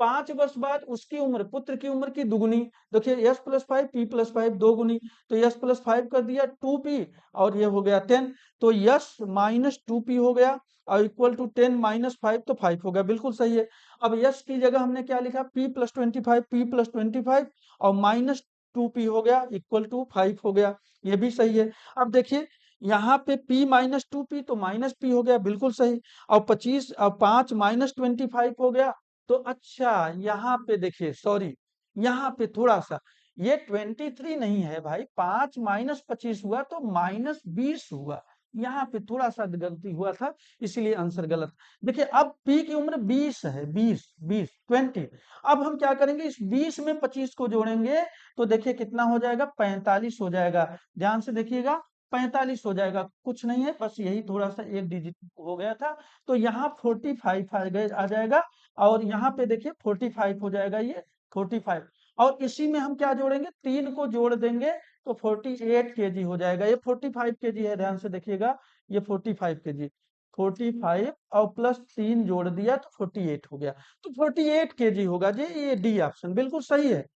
5 वर्ष बाद उसकी उम्र पुत्र की उम्र की दुगुनी, देखिए यस प्लस 5 p प्लस 5 दो गुनी, तो यस प्लस 5 कर दिया 2p और ये हो गया 10, तो यस माइनस 2p हो गया, और इक्वल टू 10 माइनस 5 तो 5 हो गया, बिल्कुल सही है। अब यस की जगह हमने क्या लिखा p प्लस 25, p प्लस 25 और माइनस 2p हो गया, इक्वल टू 5 हो गया, ये भी सही है। अब देखिए यहाँ पे p माइनस 2p तो माइनस p हो गया, बिल्कुल सही। और 25 और 5 माइनस 25 हो गया। तो अच्छा यहाँ पे देखिए, सॉरी यहाँ पे थोड़ा सा, ये 23 नहीं है भाई, 5 माइनस 25 हुआ तो माइनस 20 हुआ। यहाँ पे थोड़ा सा गलती हुआ था, इसीलिए आंसर गलत। देखिए अब p की उम्र 20 है, 20 अब हम क्या करेंगे, इस 20 में 25 को जोड़ेंगे तो देखिए कितना हो जाएगा, 45 हो जाएगा। ध्यान से देखिएगा, 45 हो जाएगा, कुछ नहीं है, बस यही थोड़ा सा एक डिजिट हो गया था। तो यहाँ 45 आ जाएगा, और यहाँ पे देखिए 45 हो जाएगा, ये 45। और इसी में हम क्या जोड़ेंगे, 3 को जोड़ देंगे तो 48 केजी हो जाएगा। ये 45 केजी है, ध्यान से देखिएगा, ये 45 केजी, 45 और प्लस 3 जोड़ दिया तो 48 हो गया। तो 48 केजी होगा जी, ये डी ऑप्शन बिल्कुल सही है,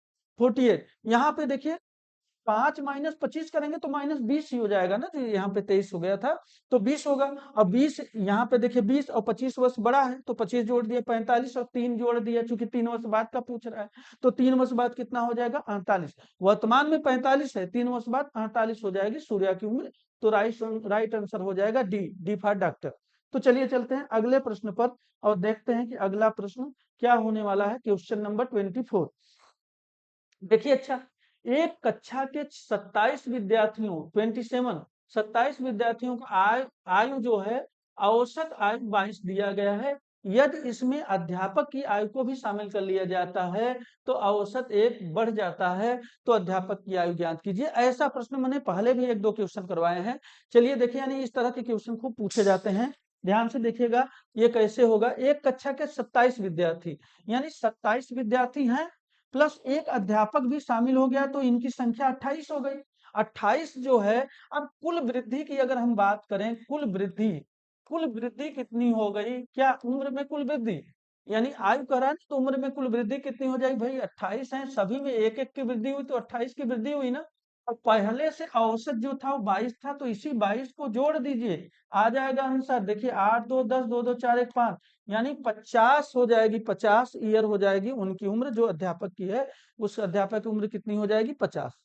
48। यहाँ पे देखिए 5 माइनस 25 करेंगे तो माइनस 20 ही हो जाएगा ना जी, यहाँ पे 23 हो गया था तो 20 होगा। और 20 यहाँ पे देखिए 20 और 25 वर्ष बड़ा है तो 25 जोड़ दिया 45 और 3 जोड़ दिया, चूंकि 3 वर्ष बाद का पूछ रहा है तो 3 वर्ष बाद कितना हो जाएगा, 48। वर्तमान में 45 है, 3 वर्ष बाद 48 हो जाएगी सूर्या की उम्र। तो राइट आंसर हो जाएगा डी, डी फॉर डॉक्टर। तो चलिए चलते हैं अगले प्रश्न पर और देखते हैं कि अगला प्रश्न क्या होने वाला है। क्वेश्चन नंबर 24 देखिए। अच्छा, एक कक्षा के 27 विद्यार्थियों 27 27 विद्यार्थियों का आयु जो है, औसत आयु 22 दिया गया है। यदि इसमें अध्यापक की आयु को भी शामिल कर लिया जाता है तो औसत एक बढ़ जाता है। तो अध्यापक की आयु ज्ञात कीजिए। ऐसा प्रश्न मैंने पहले भी एक दो क्वेश्चन करवाए हैं। चलिए देखिए, यानी इस तरह के क्वेश्चन खूब पूछे जाते हैं। ध्यान से देखिएगा, ये कैसे होगा, एक कक्षा के 27 विद्यार्थी, यानी 27 विद्यार्थी हैं प्लस एक अध्यापक भी शामिल हो गया तो इनकी संख्या 28 हो गई। 28 जो है, अब कुल वृद्धि की अगर हम बात करें, कुल वृद्धि कितनी हो गई, क्या उम्र में कुल वृद्धि, यानी आयु कह रहा है तो उम्र में कुल वृद्धि कितनी हो जाएगी भाई, 28 है, सभी में एक एक की वृद्धि हुई तो 28 की वृद्धि हुई ना। और पहले से औसत जो था वो 22 था, तो इसी 22 को जोड़ दीजिए, आ जाएगा आंसर। देखिए 8 2 10, 2 2 4 1 5, यानी 50 हो जाएगी, 50 ईयर हो जाएगी उनकी उम्र, जो अध्यापक की है उस अध्यापक की उम्र कितनी हो जाएगी, 50।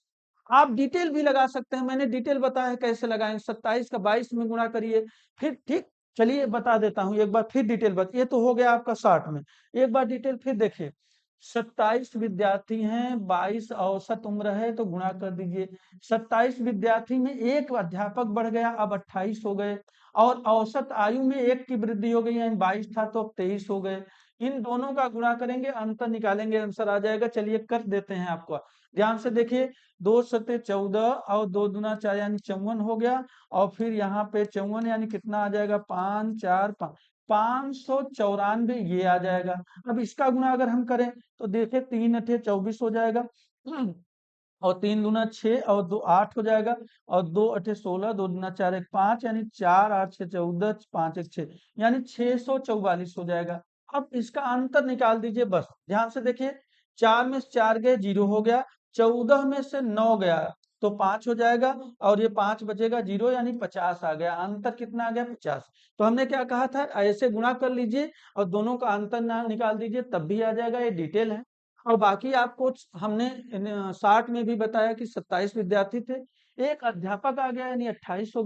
आप डिटेल भी लगा सकते हैं, मैंने डिटेल बताया है कैसे लगाएं, 27 का 22 में गुणा करिए फिर, ठीक। चलिए बता देता हूँ एक बार फिर डिटेल ये तो हो गया आपका 60 में। एक बार डिटेल फिर देखिए, 27 विद्यार्थी हैं, 22 औसत उम्र है तो गुणा कर दीजिए। 27 विद्यार्थी में एक अध्यापक बढ़ गया, अब 28 हो गए, और औसत आयु में एक की वृद्धि हो गई, यानी 22 था तो अब 23 हो गए। इन दोनों का गुणा करेंगे, अंतर निकालेंगे, आंसर आ जाएगा। चलिए कर देते हैं आपको, ध्यान से देखिए, 2 सते 14 और 2 दूना 4 यानी 54 हो गया। और फिर यहाँ पे 54 यानी कितना आ जाएगा, 5 4 5, 594 ये आ जाएगा। अब इसका गुणा अगर हम करें तो देखिए 3 अठे 24 हो जाएगा, और 3 दूना 6 और 2 8 हो जाएगा, और 2 अठे 16, 2 दूना 4 1 5, यानी 4 8 6 14, 5 1 6, यानी 644 हो जाएगा। अब इसका अंतर निकाल दीजिए बस, ध्यान से देखिए, 4 में से 4 गए 0 हो गया, 14 में से 9 गया तो 5 हो जाएगा, और ये 5 बचेगा 0, यानी 50 आ गया। अंतर कितना आ गया, 50। तो हमने क्या कहा था, ऐसे गुणा कर लीजिए और दोनों का अंतर ना निकाल दीजिए तब भी आ जाएगा, ये डिटेल है। और बाकी आपको हमने 60 में भी बताया कि 27 विद्यार्थी थे, एक अध्यापक आ गया, यानी 28 हो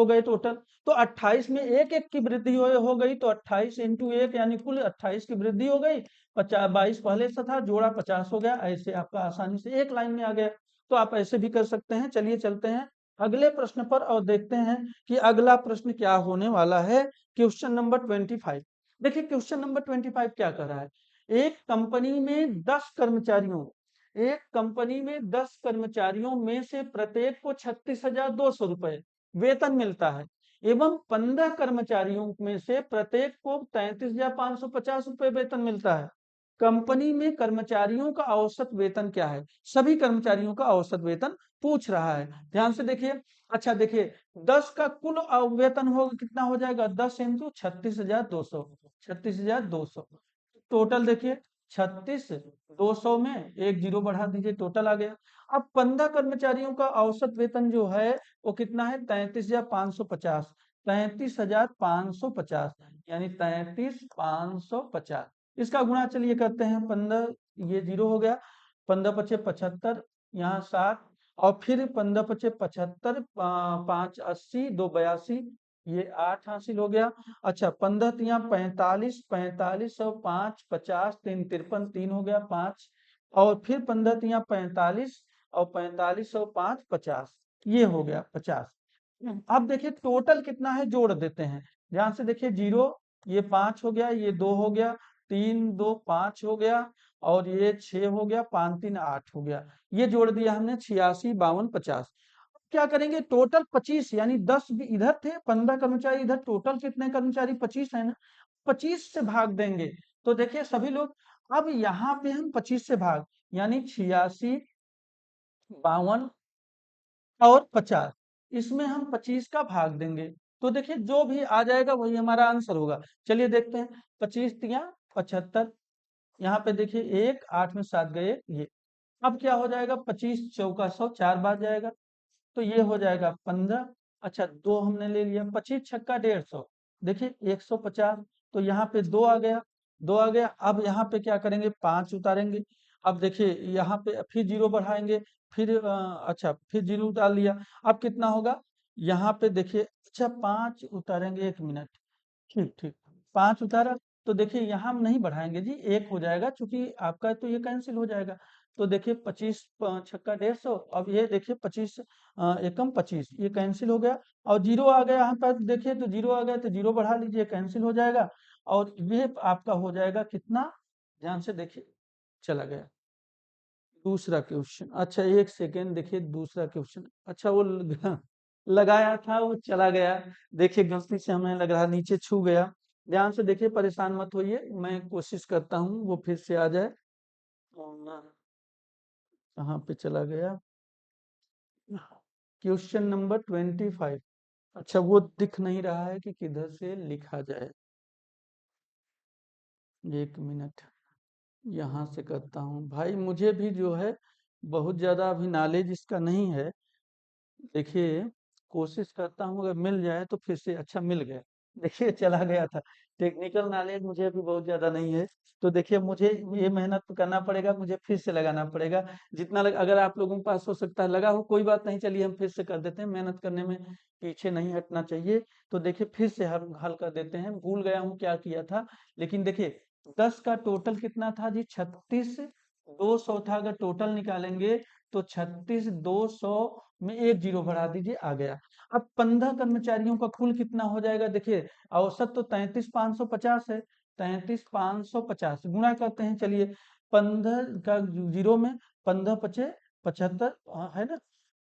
गए टोटल। तो 28 में एक एक की वृद्धि हो गई, तो 28 इंटू 1 यानी कुल 28 की वृद्धि हो गई। 50 22 पहले से था, जोड़ा 50 हो गया। ऐसे आपका आसानी से एक लाइन में आ गया। तो आप ऐसे भी कर सकते हैं। चलिए चलते हैं अगले प्रश्न पर और देखते हैं कि अगला प्रश्न क्या होने वाला है। क्वेश्चन नंबर 25 देखिए, क्वेश्चन नंबर 25 क्या कर रहा है, एक कंपनी में 10 कर्मचारियों एक कंपनी में 10 कर्मचारियों में से प्रत्येक को 36,200 रुपए वेतन मिलता है, एवं 15 कर्मचारियों में से प्रत्येक को 33,550 रुपए वेतन मिलता है। कंपनी में कर्मचारियों का औसत वेतन क्या है, सभी कर्मचारियों का औसत वेतन पूछ रहा है। ध्यान से देखिए। अच्छा देखिए, 10 का कुल वेतन होगा, कितना हो जाएगा, 10 इंटू 36,200, 36,200 टोटल। देखिए 36 200 में एक जीरो बढ़ा दीजिए, टोटल आ गया। अब 15 कर्मचारियों का औसत वेतन जो है वो कितना है, 33,550, 33,550, यानी 33,550। इसका गुणा चलिए करते हैं, 15 ये जीरो हो गया, 15 पचे 75, यहाँ 7 और फिर 15 पचे 75, 5 80, 2 82, ये 8 हासिल हो गया। अच्छा 15 तिया 45, 45 और 5 50, 3 53, 3 हो गया 5, और फिर 15 तिया 45 और 45 और 5 50, ये हो गया 50। अब देखिए टोटल कितना है, जोड़ देते हैं। ध्यान से देखिए, जीरो, ये 5 हो गया, ये 2 हो गया, 3 2 5 हो गया, और ये 6 हो गया, 5 3 8 हो गया। ये जोड़ दिया हमने, 86 52 50। क्या करेंगे, टोटल 25, यानी 10 भी इधर थे, 15 कर्मचारी इधर, टोटल कितने कर्मचारी, 25 है ना, 25 से भाग देंगे। तो देखिए सभी लोग, अब यहाँ पे हम 25 से भाग, यानी 86 52 और 50, इसमें हम 25 का भाग देंगे। तो देखिए जो भी आ जाएगा वही हमारा आंसर होगा। चलिए देखते हैं, 25 तिया 75, यहाँ पे देखिए 1 8 में 7 गए ये। अब क्या हो जाएगा, 25 चौका 100, 4 बार जाएगा, तो ये हो जाएगा 15। अच्छा 2 हमने ले लिया, 25 छक्का 150, देखिए 150, तो यहाँ पे 2 आ गया, 2 आ गया। अब यहाँ पे क्या करेंगे, 5 उतारेंगे। अब देखिए यहाँ पे फिर जीरो बढ़ाएंगे, फिर अच्छा फिर जीरो डाल लिया। अब कितना होगा, यहाँ पे देखिए, अच्छा 5 उतारेंगे, 1 मिनट, ठीक ठीक, 5 उतारा, तो देखिए यहाँ हम नहीं बढ़ाएंगे जी, 1 हो जाएगा, क्योंकि आपका तो ये कैंसिल हो जाएगा। तो देखिए 25 छक्का 150, अब ये देखिए 25 एकम 25, ये कैंसिल हो गया, और जीरो आ गया यहाँ पर, देखिए तो जीरो आ गया, तो जीरो बढ़ा लीजिए, कैंसिल हो जाएगा, और ये आपका हो जाएगा कितना, ध्यान से देखिए, चला गया। दूसरा क्वेश्चन, अच्छा एक सेकेंड, देखिए दूसरा क्वेश्चन, अच्छा वो लगाया था वो चला गया, देखिए गलती से हमें लग रहा नीचे छू गया। ध्यान से देखिए, परेशान मत होइए, मैं कोशिश करता हूँ वो फिर से आ जाए। कहाँ पे चला गया, क्वेश्चन नंबर 25। अच्छा वो दिख नहीं रहा है कि किधर से लिखा जाए, एक मिनट, यहाँ से करता हूँ भाई, मुझे भी जो है बहुत ज्यादा अभी नॉलेज इसका नहीं है। देखिए कोशिश करता हूँ, अगर मिल जाए तो फिर से, अच्छा मिल गया, देखिए चला गया था। टेक्निकल नॉलेज मुझे अभी बहुत ज्यादा नहीं है, तो देखिए मुझे ये मेहनत तो करना पड़ेगा, मुझे फिर से लगाना पड़ेगा। जितना अगर आप लोगों के पास हो सकता है लगा हो, कोई बात नहीं, चलिए हम फिर से कर देते हैं, मेहनत करने में पीछे नहीं हटना चाहिए। तो देखिए फिर से हम हल कर देते हैं, भूल गया हूँ क्या किया था, लेकिन देखिए 10 का टोटल कितना था जी, 36, 200 था, अगर टोटल निकालेंगे तो 36 200 में एक जीरो बढ़ा दीजिए, आ गया। अब 15 कर्मचारियों का कुल कितना हो जाएगा, देखिए औसत तो 33,550 है, 33,550 गुणा करते हैं, चलिए 15 का जीरो में, 15 पचे 75, है ना,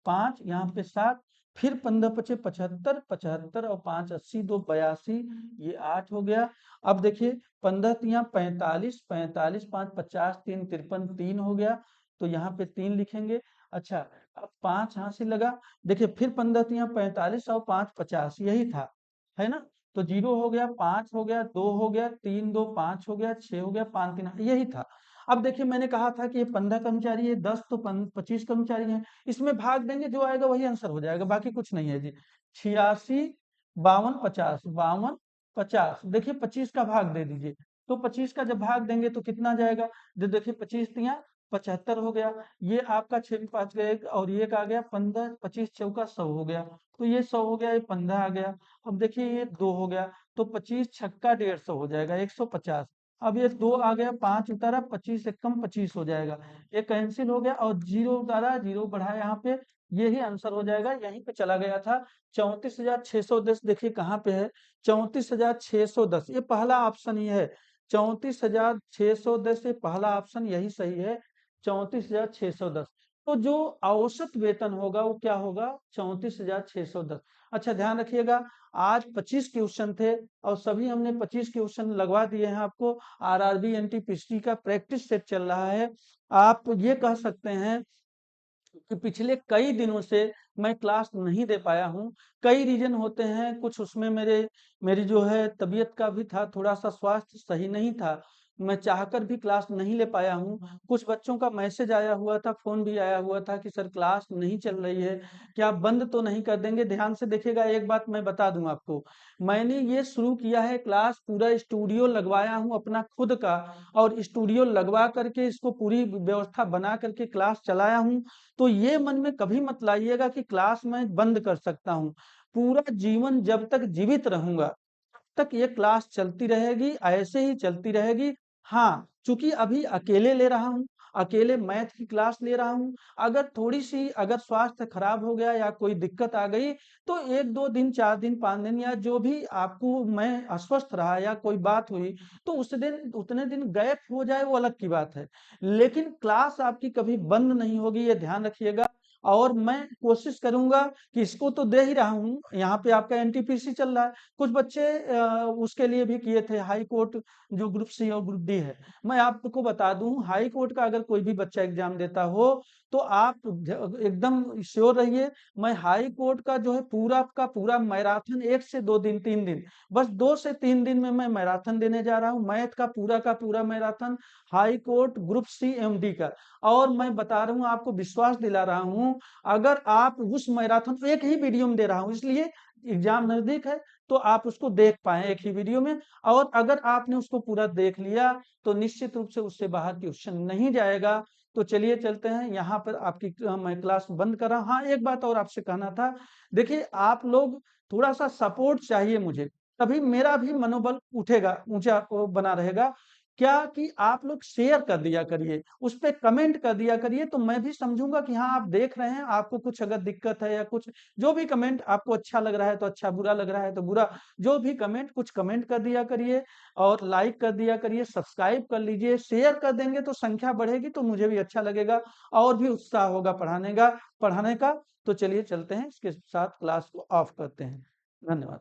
5 यहाँ पे 7, फिर 15 पचे 75, 75 और 5 80, 2 82, ये 8 हो गया। अब देखिए 15 तिया 45, 45 5 50, 3 53, 3 हो गया, तो यहाँ पे 3 लिखेंगे। अच्छा अब 5 यहाँ से लगा, देखिए फिर 15 तिया 45 और 5 50, यही था, है ना, तो जीरो हो गया, 5 हो गया, 2 हो गया, 3 2 5 हो गया, 6 हो गया, 5 3 यही था। अब देखिए मैंने कहा था कि ये 15 कर्मचारी है, 10 तो 25 कर्मचारी हैं, इसमें भाग देंगे, जो आएगा वही आंसर हो जाएगा, बाकी कुछ नहीं है जी। 86 52 50, 52 50, देखिए 25 का भाग दे दीजिए, तो 25 का जब भाग देंगे तो कितना जाएगा, जो देखिए 25 तिया 75 हो गया, ये आपका 6 में 5 गए, और ये का आ गया 15, 25 चौका 100 हो गया, तो ये 100 हो गया, ये 15 आ गया। अब देखिए ये 2 हो गया, तो 25 छक्का 150 हो जाएगा, 150। अब ये 2 आ गया, 5 उतारा, 25 एकम 25 हो जाएगा, ये कैंसिल हो गया, और जीरो उतारा, जीरो बढ़ा यहाँ पे, यही आंसर हो जाएगा, यहीं पे चला गया था। 34,610 देखिए कहाँ पे है, 34,610, ये पहला ऑप्शन ही है, 34,610, ये पहला ऑप्शन यही सही है, 34,610। तो जो औसत वेतन होगा वो क्या होगा, 34,610। अच्छा ध्यान रखिएगा, आज 25 क्वेश्चन थे, और सभी हमने 25 क्वेश्चन लगवा दिए हैं आपको। आरआरबी एनटीपीसी का प्रैक्टिस सेट चल रहा है। आप ये कह सकते हैं कि पिछले कई दिनों से मैं क्लास नहीं दे पाया हूँ, कई रीजन होते हैं, कुछ उसमें मेरी जो है तबीयत का भी था, थोड़ा सा स्वास्थ्य सही नहीं था, मैं चाहकर भी क्लास नहीं ले पाया हूँ। कुछ बच्चों का मैसेज आया हुआ था, फ़ोन भी आया हुआ था कि सर क्लास नहीं चल रही है, क्या आप बंद तो नहीं कर देंगे? ध्यान से देखिएगा, एक बात मैं बता दूँ आपको, मैंने ये शुरू किया है क्लास, पूरा स्टूडियो लगवाया हूँ अपना खुद का, और स्टूडियो लगवा करके इसको पूरी व्यवस्था बना करके क्लास चलाया हूँ। तो ये मन में कभी मत लाइएगा कि क्लास मैं बंद कर सकता हूँ। पूरा जीवन जब तक जीवित रहूँगा, तक ये क्लास चलती रहेगी, ऐसे ही चलती रहेगी। हाँ, चूँकि अभी अकेले ले रहा हूँ, अकेले मैथ की क्लास ले रहा हूँ, अगर थोड़ी-सी अगर स्वास्थ्य खराब हो गया या कोई दिक्कत आ गई, तो 1-2 दिन, 4 दिन, 5 दिन या जो भी आपको मैं अस्वस्थ रहा या कोई बात हुई, तो उस दिन उतने दिन गैप हो जाए वो अलग की बात है। लेकिन क्लास आपकी कभी बंद नहीं होगी, ये ध्यान रखिएगा। और मैं कोशिश करूँगा कि इसको तो दे ही रहा हूँ, यहाँ पे आपका एनटीपीसी चल रहा है। कुछ बच्चे उसके लिए भी किए थे हाई कोर्ट, जो ग्रुप सी और ग्रुप डी है। मैं आपको बता दूं, हाई कोर्ट का अगर कोई भी बच्चा एग्जाम देता हो, तो आप एकदम श्योर रहिए, मैं हाई कोर्ट का जो है पूरा का पूरा मैराथन 1 से 2 दिन, 3 दिन, बस 2 से 3 दिन में मैं मैराथन देने जा रहा हूँ, मैथ का पूरा marathon, high court, group C, MD का। और मैं बता रहा हूँ, आपको विश्वास दिला रहा हूँ, अगर आप उस मैराथन, एक ही वीडियो में दे रहा हूँ इसलिए, एग्जाम नजदीक है, तो आप उसको देख पाएँ एक ही वीडियो में। और अगर आपने उसको पूरा देख लिया, तो निश्चित रूप से उससे बाहर क्वेश्चन नहीं जाएगा। तो चलिए चलते हैं, यहाँ पर आपकी मैं क्लास बंद कर रहा हूँ। हाँ, एक बात और आपसे कहना था, देखिए आप लोग थोड़ा-सा सपोर्ट चाहिए मुझे, तभी मेरा भी मनोबल उठेगा, ऊँचा बना रहेगा। क्या कि आप लोग शेयर कर दिया करिए, उसपे कमेंट कर दिया करिए, तो मैं भी समझूँगा कि हाँ, आप देख रहे हैं, आपको कुछ अगर दिक्कत है या कुछ, जो भी कमेंट आपको अच्छा लग रहा है तो अच्छा, बुरा लग रहा है तो बुरा, जो भी कमेंट, कुछ कमेंट कर दिया करिए, और लाइक कर दिया करिए, सब्सक्राइब कर लीजिए, शेयर कर देंगे तो संख्या बढ़ेगी, तो मुझे भी अच्छा लगेगा और भी उत्साह होगा पढ़ाने का। तो चलिए चलते हैं, इसके साथ क्लास को ऑफ करते हैं। धन्यवाद।